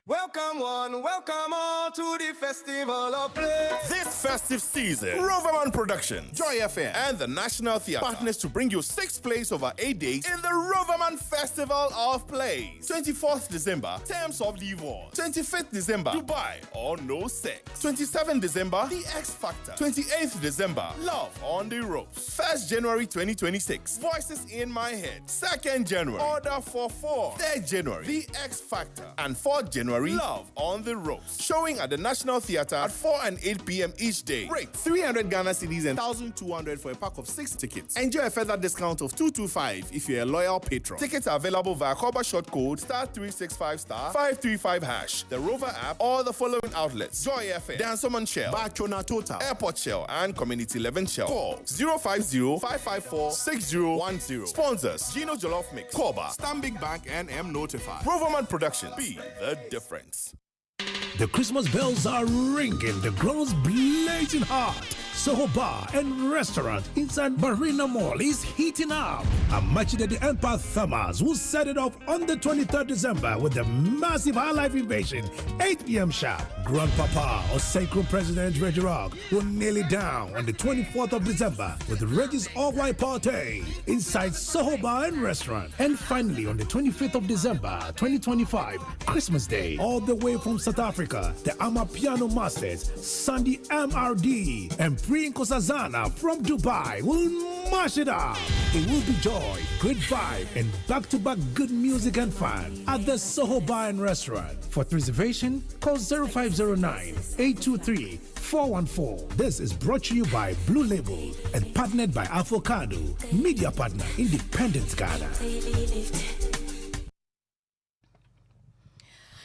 Welcome one, welcome all to the Festival of Play. This festive season, Roverman Productions, Joy FM, and the National Theatre partners to bring you 6 plays over 8 days in the Roverman Festival. Festival of Plays. 24th December, Terms of Divorce. 25th December, Dubai or No Sex. 27th December, The X Factor. 28th December, Love on the Ropes. 1st January 2026, Voices in My Head. 2nd January, Order for 4. 3rd January, The X Factor. And 4th January, Love on the Ropes. Showing at the National Theatre at 4 and 8 p.m. each day. Rate 300 Ghana cedis and 1,200 for a pack of 6 tickets. Enjoy a further discount of 225 if you're a loyal patron. Tickets are available via Koba short code *365*535#, the Rover app, or the following outlets: Joy FM, Dansoman Shell, Bachona Total, Airport Shell, and Community 11 Shell. Call 050-554-6010. Sponsors: Gino Jollof Mix, Koba, Stanbic Bank, and M Notify. Proverman Productions. Be the difference. The Christmas bells are ringing, the grows blazing hot. Soho Bar and Restaurant inside Marina Mall is heating up. A match that the Empire Thumbers will set it off on the 23rd December with the massive high-life invasion, 8 p.m. sharp. Grandpapa or Sacred President Reggie Rock will nail it down on the 24th of December with Reggie's all-white party inside Soho Bar and Restaurant. And finally, on the 25th of December, 2025, Christmas Day, all the way from South Africa, the Amapiano Masters, Sandy MRD, and Priyanka Sazana from Dubai will mash it up. It will be joy, great vibe, and back-to-back good music and fun at the Soho Bar and Restaurant. For reservation, call 0509-823-414. This is brought to you by Blue Label and partnered by Avocado, media partner, Independent Ghana.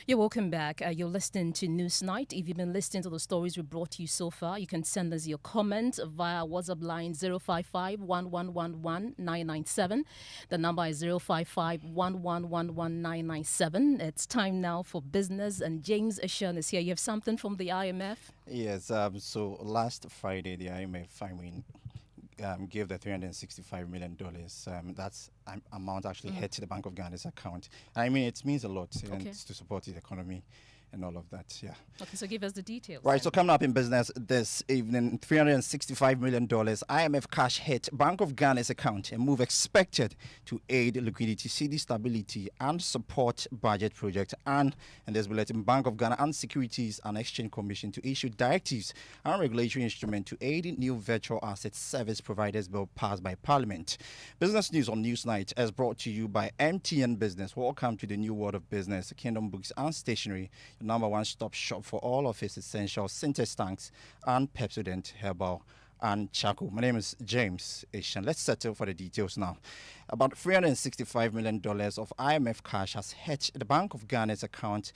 You're welcome back. You're listening to Newsnight. If you've been listening to the stories we brought to you so far, you can send us your comments via WhatsApp line 055-1111-997. The number is 055-1111-997. It's time now for business, and James Eshan is here. You have something from the IMF? Yes, so last Friday, the IMF, gave the $365 million. That's amount actually hit the Bank of Ghana's account. I mean, it means a lot to support the economy and all of that, yeah. Okay, so give us the details. Right, so coming up in business this evening, $365 million IMF cash hit Bank of Ghana's account, a move expected to aid liquidity, cedi stability, and support budget projects. And in this bulletin, Bank of Ghana and Securities and Exchange Commission to issue directives and regulatory instrument to aid new virtual asset service providers bill passed by Parliament. Business news on Newsnight is brought to you by MTN Business. Welcome to the new world of business, Kingdom Books and Stationery, the number one stop shop for all of its essentials, Syntex tanks, and Pepsodent Herbal and Charcoal. My name is James Eshan. Let's settle for the details now. About $365 million of IMF cash has hit the Bank of Ghana's account,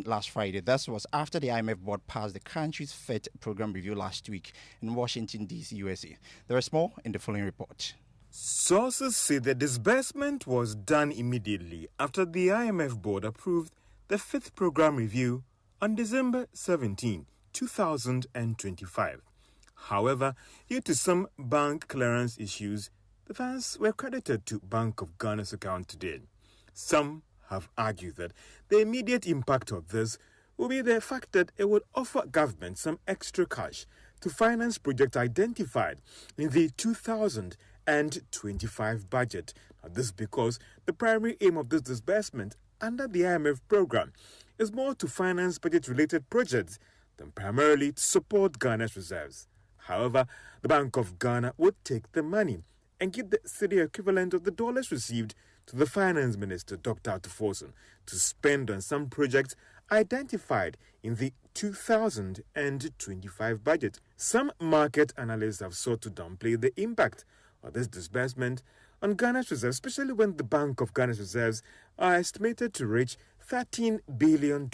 last Friday. This was after the IMF board passed the country's FED program review last week in Washington, D.C., USA. There is more in the following report. Sources say the disbursement was done immediately after the IMF board approved the 5th program review on December 17, 2025. However, due to some bank clearance issues, the funds were credited to Bank of Ghana's account today. Some have argued that the immediate impact of this will be the fact that it would offer government some extra cash to finance projects identified in the 2025 budget. Now, this because the primary aim of this disbursement under the IMF program is more to finance budget-related projects than primarily to support Ghana's reserves. However, the Bank of Ghana would take the money and give the cedi equivalent of the dollars received to the Finance Minister, Dr. Atuforson, to spend on some projects identified in the 2025 budget. Some market analysts have sought to downplay the impact of this disbursement on Ghana's reserves, especially when the Bank of Ghana's reserves are estimated to reach $13 billion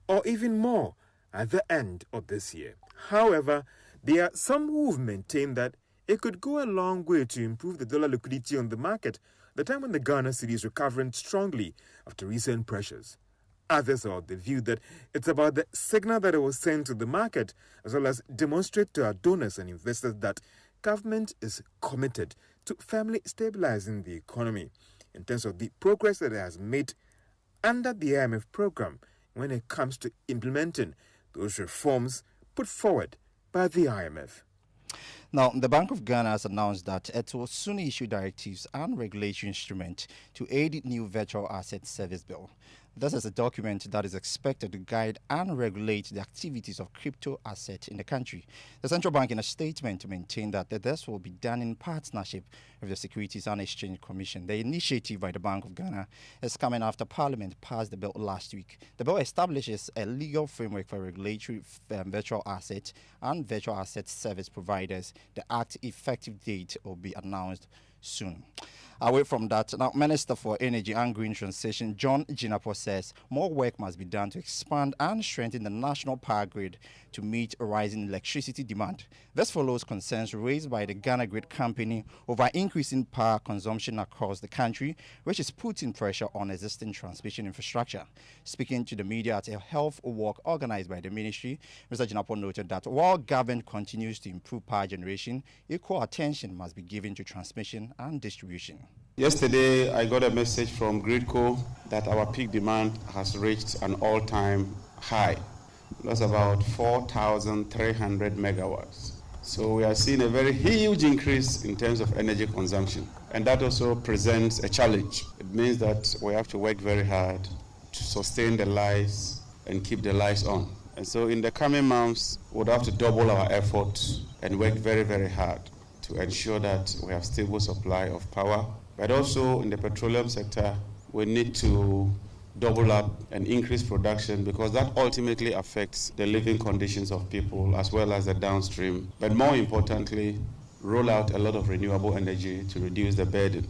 or even more at the end of this year. However, there are some who have maintained that it could go a long way to improve the dollar liquidity on the market at the time when the Ghana cedi is recovering strongly after recent pressures. Others are of the view that it's about the signal that it will send to the market, as well as demonstrate to our donors and investors that government is committed to firmly stabilizing the economy in terms of the progress that it has made under the IMF program when it comes to implementing those reforms put forward by the IMF. Now, the Bank of Ghana has announced that it will soon issue directives and regulatory instruments to aid new virtual asset service bill. This is a document that is expected to guide and regulate the activities of crypto assets in the country. The central bank, in a statement, maintained that this will be done in partnership with the Securities and Exchange Commission. The initiative by the Bank of Ghana is coming after Parliament passed the bill last week. The bill establishes a legal framework for regulatory virtual assets and virtual asset service providers. The Act effective date will be announced soon. Away from that, now Minister for Energy and Green Transition John Jinapor says more work must be done to expand and strengthen the national power grid to meet a rising electricity demand. This follows concerns raised by the Ghana Grid Company over increasing power consumption across the country, which is putting pressure on existing transmission infrastructure. Speaking to the media at a health walk organized by the ministry, Mr. Jinapor noted that while government continues to improve power generation, equal attention must be given to transmission and distribution. Yesterday, I got a message from Gridco that our peak demand has reached an all-time high. That's about 4,300 megawatts. So we are seeing a very huge increase in terms of energy consumption. And that also presents a challenge. It means that we have to work very hard to sustain the lights and keep the lights on. And so in the coming months, we'll have to double our efforts and work very, very hard to ensure that we have stable supply of power. But also in the petroleum sector, we need to double up and increase production because that ultimately affects the living conditions of people as well as the downstream. But more importantly, roll out a lot of renewable energy to reduce the burden.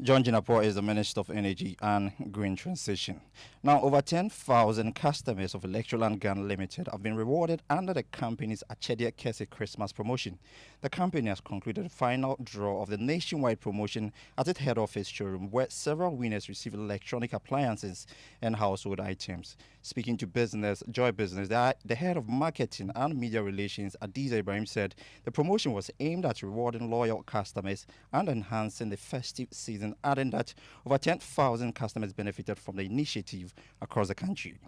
John Jinapor is the Minister of Energy and Green Transition. Now, over 10,000 customers of Electroland Ghana Limited have been rewarded under the company's Achedia Kese Christmas promotion. The company has concluded the final draw of the nationwide promotion at its head office showroom, where several winners received electronic appliances and household items. Speaking to Joy Business, the head of marketing and media relations, Adiza Ibrahim, said the promotion was aimed at rewarding loyal customers and enhancing the festive season, adding that over 10,000 customers benefited from the initiative across the country.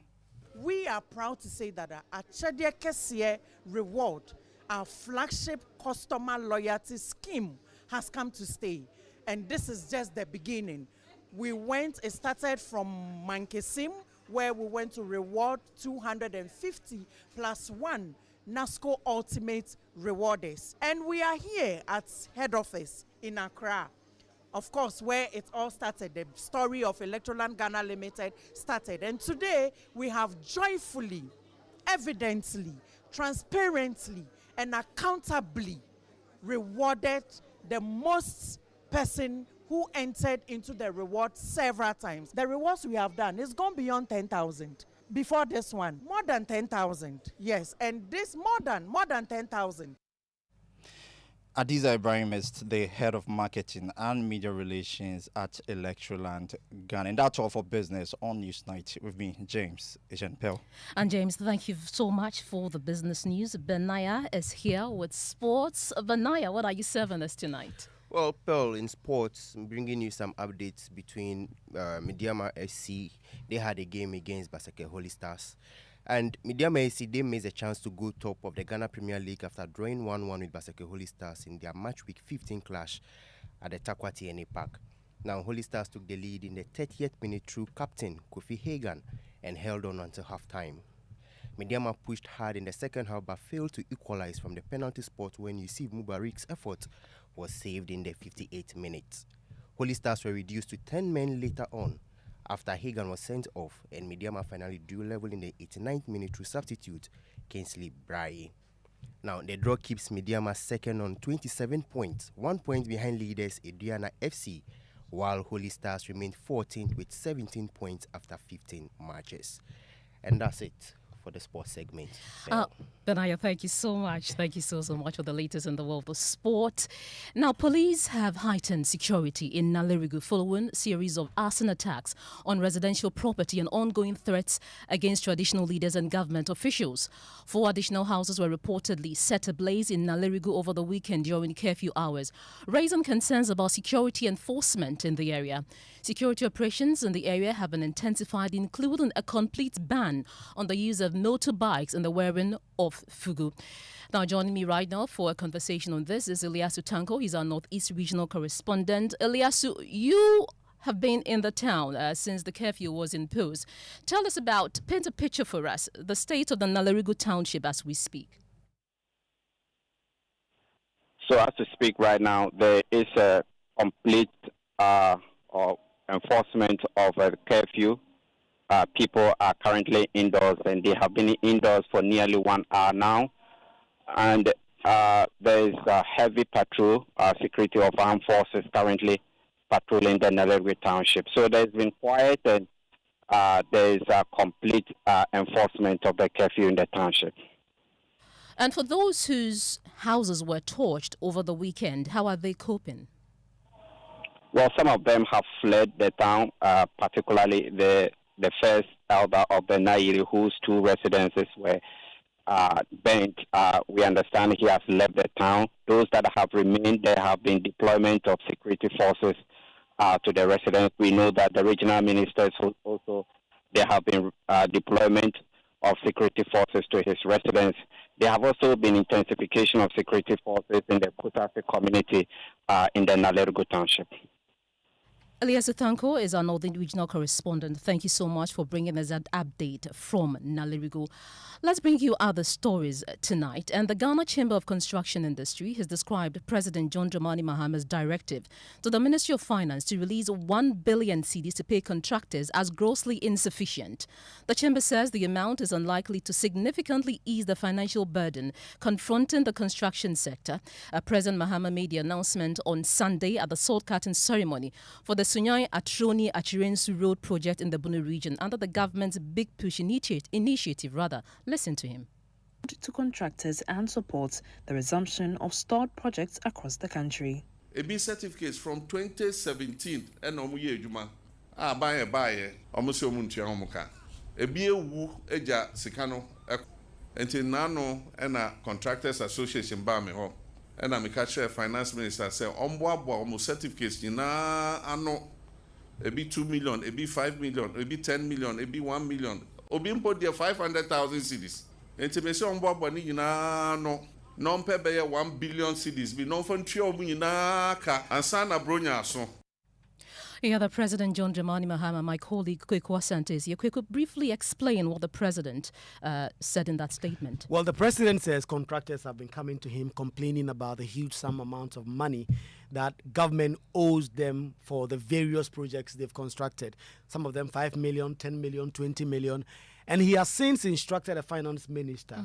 We are proud to say that our Achedia Kese reward, our flagship customer loyalty scheme, has come to stay. And this is just the beginning. It started from Mankesim, where we went to reward 250 plus one NASCO Ultimate Rewarders. And we are here at head office in Accra. Of course, where it all started, the story of Electroland Ghana Limited started. And today, we have joyfully, evidently, transparently, and accountably rewarded the most person who entered into the reward several times. The rewards we have done is gone beyond 10,000. Before this one, more than 10,000. Yes, and this more than 10,000. Adiza Ibrahim is the head of marketing and media relations at Electroland Ghana. And that's all for business on Newsnight with me, James Ejenpel. And James, thank you so much for the business news. Benaya is here with sports. Benaya, what are you serving us tonight? Well, Pearl, in sports, I'm bringing you some updates between Midiama SC. They had a game against Basake Holy Stars. And Midiama SC, they missed a chance to go top of the Ghana Premier League after drawing 1-1 with Basake Holy Stars in their match week 15 clash at the Takwa TNA Park. Now, Holy Stars took the lead in the 30th minute through captain Kofi Hagan and held on until half-time. Midiama pushed hard in the second half but failed to equalize from the penalty spot when Yusuf Mubarik's effort was saved in the 58th minute. Holy Stars were reduced to 10 men later on after Hagan was sent off and Midiama finally drew level in the 89th minute through substitute Kingsley Brahe. Now, the draw keeps Midiama second on 27 points, 1 point behind leaders Adriana FC, while Holy Stars remained 14th with 17 points after 15 matches. And that's it for the sports segment. Benaya, thank you so much. Thank you so much for the latest in the world of sport. Now, police have heightened security in Nalerigu following a series of arson attacks on residential property and ongoing threats against traditional leaders and government officials. 4 additional houses were reportedly set ablaze in Nalerigu over the weekend during curfew hours, raising concerns about security enforcement in the area. Security operations in the area have been intensified, including a complete ban on the use of motorbikes and the wearing of of Fugu. Now, joining me right now for a conversation on this is Ilyasu Tanko. He's our Northeast Regional Correspondent. Ilyasu, you have been in the town since the curfew was imposed. Tell us paint a picture for us, the state of the Nalerigu Township as we speak. So as we speak right now, there is a complete enforcement of a curfew. People are currently indoors, and they have been indoors for nearly 1 hour now. And there is a heavy patrol, security of armed forces currently patrolling the Nalerigu Township. So there's been quiet, and there is a complete enforcement of the curfew in the township. And for those whose houses were torched over the weekend, how are they coping? Well, some of them have fled the town, particularly the first elder of the Nairi, whose 2 residences were burnt. We understand he has left the town. Those that have remained, there have been deployment of security forces to the residents. We know that the regional ministers also, there have been deployment of security forces to his residence. There have also been intensification of security forces in the Kutase community in the Nalerigu Township. Ilyasu Tanko is our Northern Regional Correspondent. Thank you so much for bringing us that update from Nalerigu. Let's bring you other stories tonight. And the Ghana Chamber of Construction Industry has described President John Dramani Mahama's directive to the Ministry of Finance to release 1 billion cedis to pay contractors as grossly insufficient. The chamber says the amount is unlikely to significantly ease the financial burden confronting the construction sector. President Mahama made the announcement on Sunday at the salt cutting ceremony for the Sunyai Atroni Achirensu Road project in the Bunu region under the government's Big Push initiative. Listen to him. To contractors and supports the resumption of stalled projects across the country. Ebi certificates from 2017 and omuye ejuma buy almost omuntu omuka ebi ewu eja sikano enti nano na contractors association ba me ho na me catch finance minister say omboabo almost certificates na ano ebi 2 million ebi 5 million ebi 10 million ebi 1 million obi mpo there 500,000 cedis enti me say omboabo ni na no non-pay 1 billion cedis be non-fun-trio ka ansana bronya so. Yeah, the President John Dramani Mahama, my colleague Kojo Asante is here. Kojo, briefly explain what the President said in that statement. Well, the President says contractors have been coming to him complaining about the huge sum amount of money that government owes them for the various projects they've constructed. Some of them 5 million, 10 million, 20 million. And he has since instructed the finance minister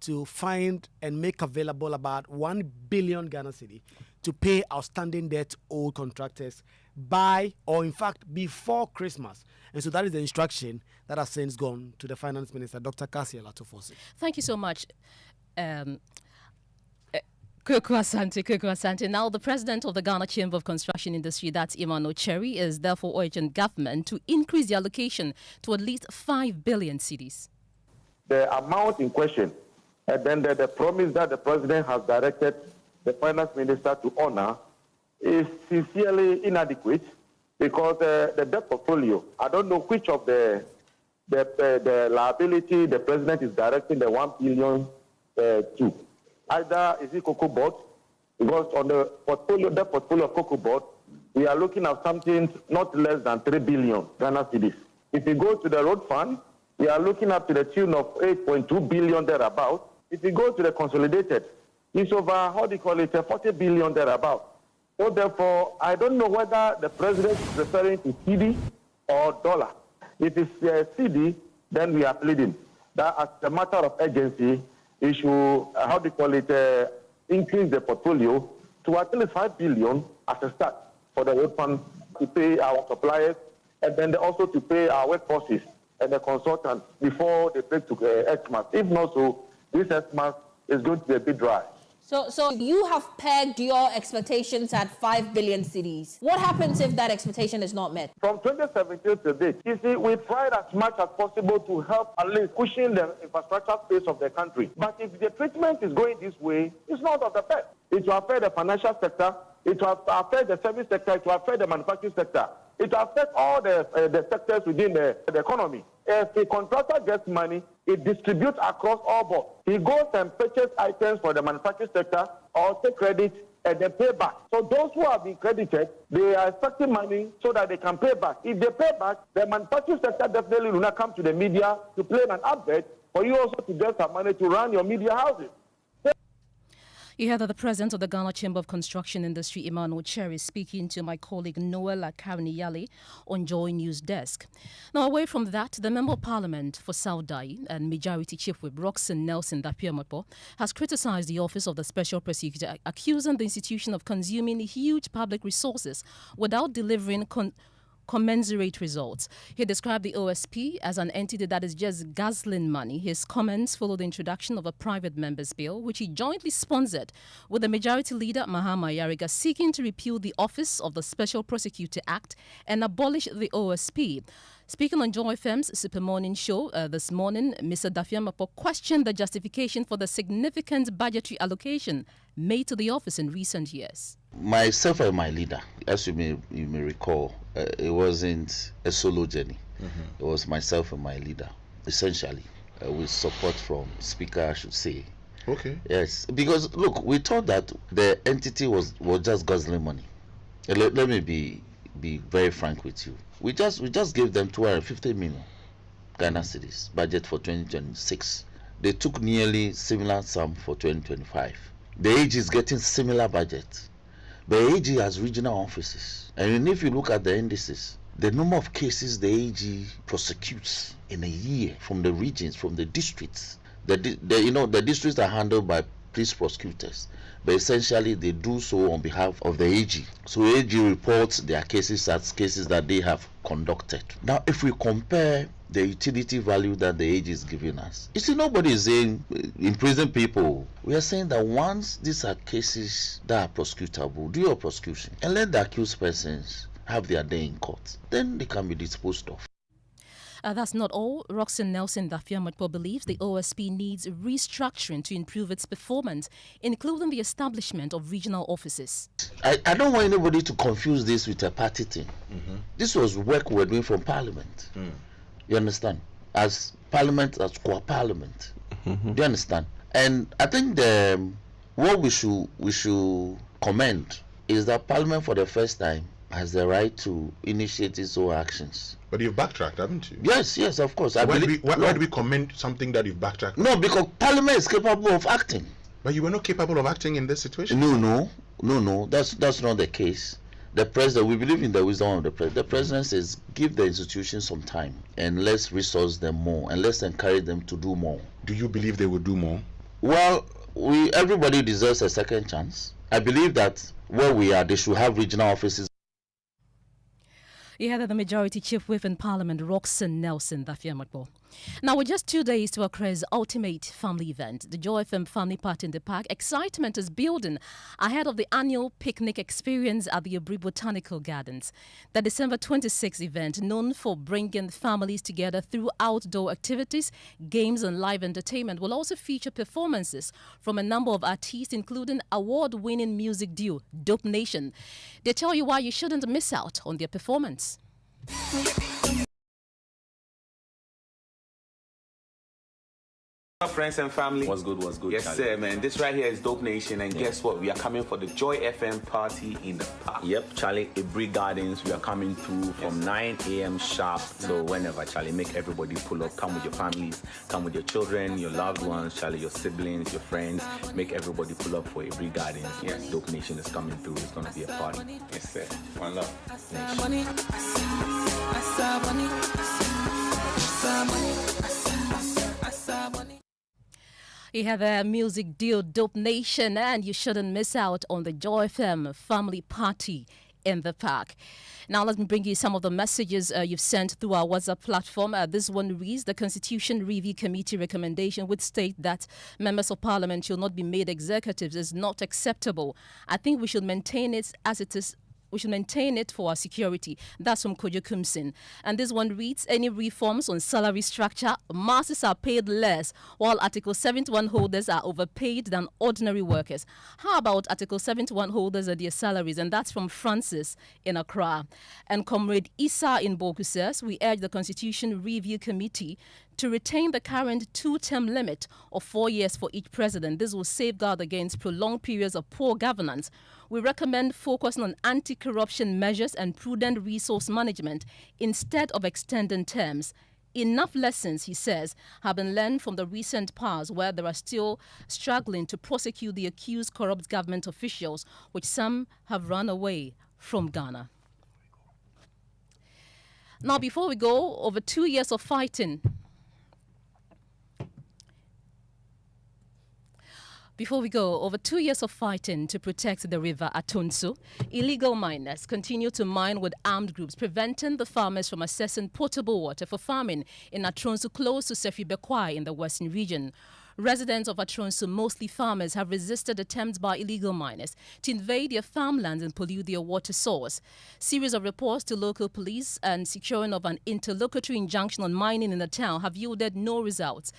to find and make available about 1 billion Ghana cedi to pay outstanding debt owed contractors by, or in fact, before Christmas. And so that is the instruction that has since gone to the finance minister, Dr. Kasia Latofosi. Thank you so much. Kojo Asante. Now, the president of the Ghana Chamber of Construction Industry, that's Imano Cherry, is therefore urging government to increase the allocation to at least 5 billion cedis. The amount in question, and then the promise that the president has directed the finance minister to honor is sincerely inadequate because the debt portfolio, I don't know which of the liability the president is directing the 1 billion to. Either is it Cocoa Board, because on the debt portfolio of Cocoa Board, we are looking at something not less than 3 billion Ghana cedis. If you go to the road fund, we are looking up to the tune of 8.2 billion thereabout. If you go to the consolidated, it's over, 40 billion thereabout. So therefore, I don't know whether the president is referring to CD or dollar. If it's CD, then we are pleading that as a matter of urgency, it should, increase the portfolio to at least 5 billion as a start for the road fund to pay our suppliers and then also to pay our workforces and the consultants before they break to Xmas. If not so, this Xmas is going to be a bit dry. So you have pegged your expectations at 5 billion cedis. What happens if that expectation is not met? From 2017 to date, you see, we tried as much as possible to help at least pushing the infrastructure space of the country. But if the treatment is going this way, it's not of the best. It will affect the financial sector, it will affect the service sector, it will affect the manufacturing sector. It will affect all the sectors within the economy. if the contractor gets money, it distributes across all boards. He goes and purchases items for the manufacturing sector or take credit and then pay back. So those who have been credited, they are expecting money so that they can pay back. If they pay back, the manufacturing sector definitely will not come to the media to play an advert for you also to get some money to run your media houses. You heard that the president of the Ghana Chamber of Construction Industry, Emmanuel Cherry, speaking to my colleague Noela Kariniyale on Joy News Desk. Now, away from that, the Member of Parliament for South Dai and Majority Chief Whip Roxanne Nelson Dapiamapo has criticized the Office of the Special Prosecutor, accusing the institution of consuming huge public resources without delivering commensurate results. He described the OSP as an entity that is just guzzling money. His comments followed the introduction of a private members bill, which he jointly sponsored with the majority leader Mahama Yariga, seeking to repeal the Office of the Special Prosecutor Act and abolish the OSP. Speaking on Joy FM's Super Morning Show this morning, Mr. Dafiamapo questioned the justification for the significant budgetary allocation made to the office in recent years. Myself and my leader, as you may recall, it wasn't a solo journey. It was myself and my leader, essentially, with support from Speaker, I should say. Okay. Yes, because look, we thought that the entity was just guzzling money. Let me be very frank with you. We just gave them 250 million Ghana cedis budget for 2026. They took nearly similar sum for 2025. The AG is getting similar budget. The AG has regional offices, and if you look at the indices, the number of cases the AG prosecutes in a year from the regions, from the districts, the districts are handled by police prosecutors, but essentially they do so on behalf of the AG. So AG reports their cases as cases that they have conducted. Now, if we compare the utility value that the AG is giving us, you see, nobody is saying imprison people. We are saying that once these are cases that are prosecutable, do your prosecution and let the accused persons have their day in court. Then they can be disposed of. That's not all. Roxanne Nelson Dafiamapo believes the OSP needs restructuring to improve its performance, including the establishment of regional offices. I don't want anybody to confuse this with a party thing. This was work we're doing from Parliament. You understand? As Parliament, as core Parliament. Do you understand? And I think what we should commend is that Parliament for the first time has the right to initiate its own actions. But you've backtracked, haven't you? Yes, of course. So why do we commend something that you've backtracked? No, because Parliament is capable of acting. But you were not capable of acting in this situation? No. That's not the case. The president, we believe in the wisdom of the president. The president says, give the institution some time and let's resource them more and let's encourage them to do more. Do you believe they will do more? Well, everybody deserves a second chance. I believe that where we are, they should have regional offices. You heard that the Majority Chief Whip in Parliament, Roxanne Nelson Dafiamapo. Now, with just 2 days to Accra's ultimate family event, the Joy FM Family Party in the Park, excitement is building ahead of the annual picnic experience at the Obri Botanical Gardens. The December 26th event, known for bringing families together through outdoor activities, games and live entertainment, will also feature performances from a number of artists, including award-winning music duo, Dope Nation. They tell you why you shouldn't miss out on their performance. Friends and family, what's good? Yes, Charlie. sir, man. This right here is Dope Nation, and guess what? We are coming for the Joy FM party in the park. Yep, Charlie, Ibri Gardens. We are coming through from 9 a.m. sharp. So whenever, Charlie, make everybody pull up. Come with your families, come with your children, your loved ones, Charlie, your siblings, your friends. Make everybody pull up for Ibri Gardens. Yes, Dope Nation is coming through. It's gonna be a party. Yes, sir. One love. You have a music deal, Dope Nation, and you shouldn't miss out on the Joy FM family party in the park. Now, let me bring you some of the messages you've sent through our WhatsApp platform. This one reads, the Constitution Review Committee recommendation would state that members of parliament should not be made executives is not acceptable. I think we should maintain it as it is we should maintain it for our security. That's from Kojo Kumsin. And this one reads, any reforms on salary structure, masses are paid less, while Article 71 holders are overpaid than ordinary workers. How about Article 71 holders and their salaries? And that's from Francis in Accra. And Comrade Issa in Boku says, we urge the Constitution Review Committee to retain the current 2-term limit of 4 years for each president. This will safeguard against prolonged periods of poor governance. We recommend focusing on anti-corruption measures and prudent resource management instead of extending terms. Enough lessons, he says, have been learned from the recent past where they are still struggling to prosecute the accused corrupt government officials, which some have run away from Ghana. Now, before we go, over 2 years of fighting. Before we go, over 2 years of fighting to protect the river Atonso, illegal miners continue to mine with armed groups, preventing the farmers from accessing potable water for farming in Atonso, close to Sefi Bekwai in the western region. Residents of Atronso, mostly farmers, have resisted attempts by illegal miners to invade their farmlands and pollute their water source. Series of reports to local police and securing of an interlocutory injunction on mining in the town have yielded no results.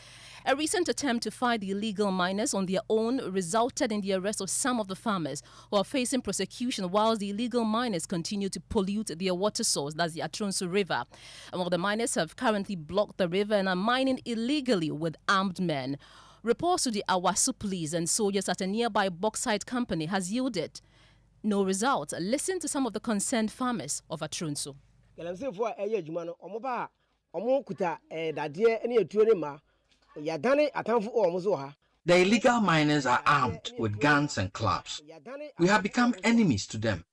A recent attempt to fight the illegal miners on their own resulted in the arrest of some of the farmers who are facing prosecution whilst the illegal miners continue to pollute their water source, that's the Atronso River. And while the miners have currently blocked the river and are mining illegally with armed men. Reports to the Awasu police and soldiers at a nearby bauxite company has yielded no results. Listen to some of the concerned farmers of Atronso. The illegal miners are armed with guns and clubs. We have become enemies to them.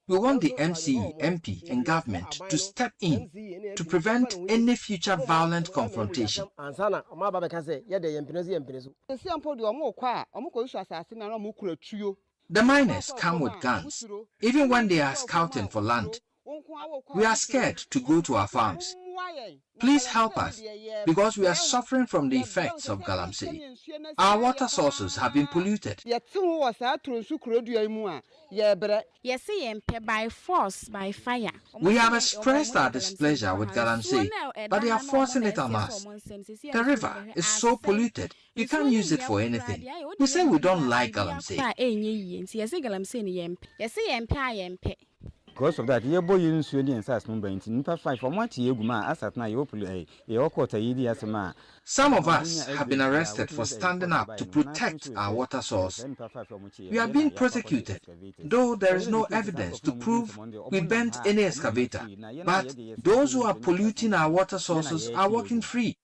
We want the MCE, MP and government to step in to prevent any future violent confrontation. The miners come with guns, even when they are scouting for land. We are scared to go to our farms. Please help us, because we are suffering from the effects of Galamsey. Our water sources have been polluted. By force, by fire. We have expressed our displeasure with Galamsey, but they are forcing it on us. The river is so polluted, you can't use it for anything. We say we don't like Galamsey. Because of that, you boy in Sweden and Sass Mumbai, Nipa 5 from what you guma as at night, Some of us have been arrested for standing up to protect our water source. We are being prosecuted, though there is no evidence to prove we bent any excavator. But those who are polluting our water sources are walking free.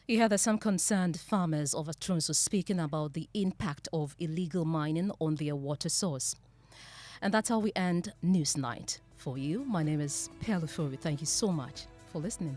You heard some concerned farmers of Atronso speaking about the impact of illegal mining on their water source. And that's how we end Newsnight for you. My name is Ofori. Thank you so much for listening.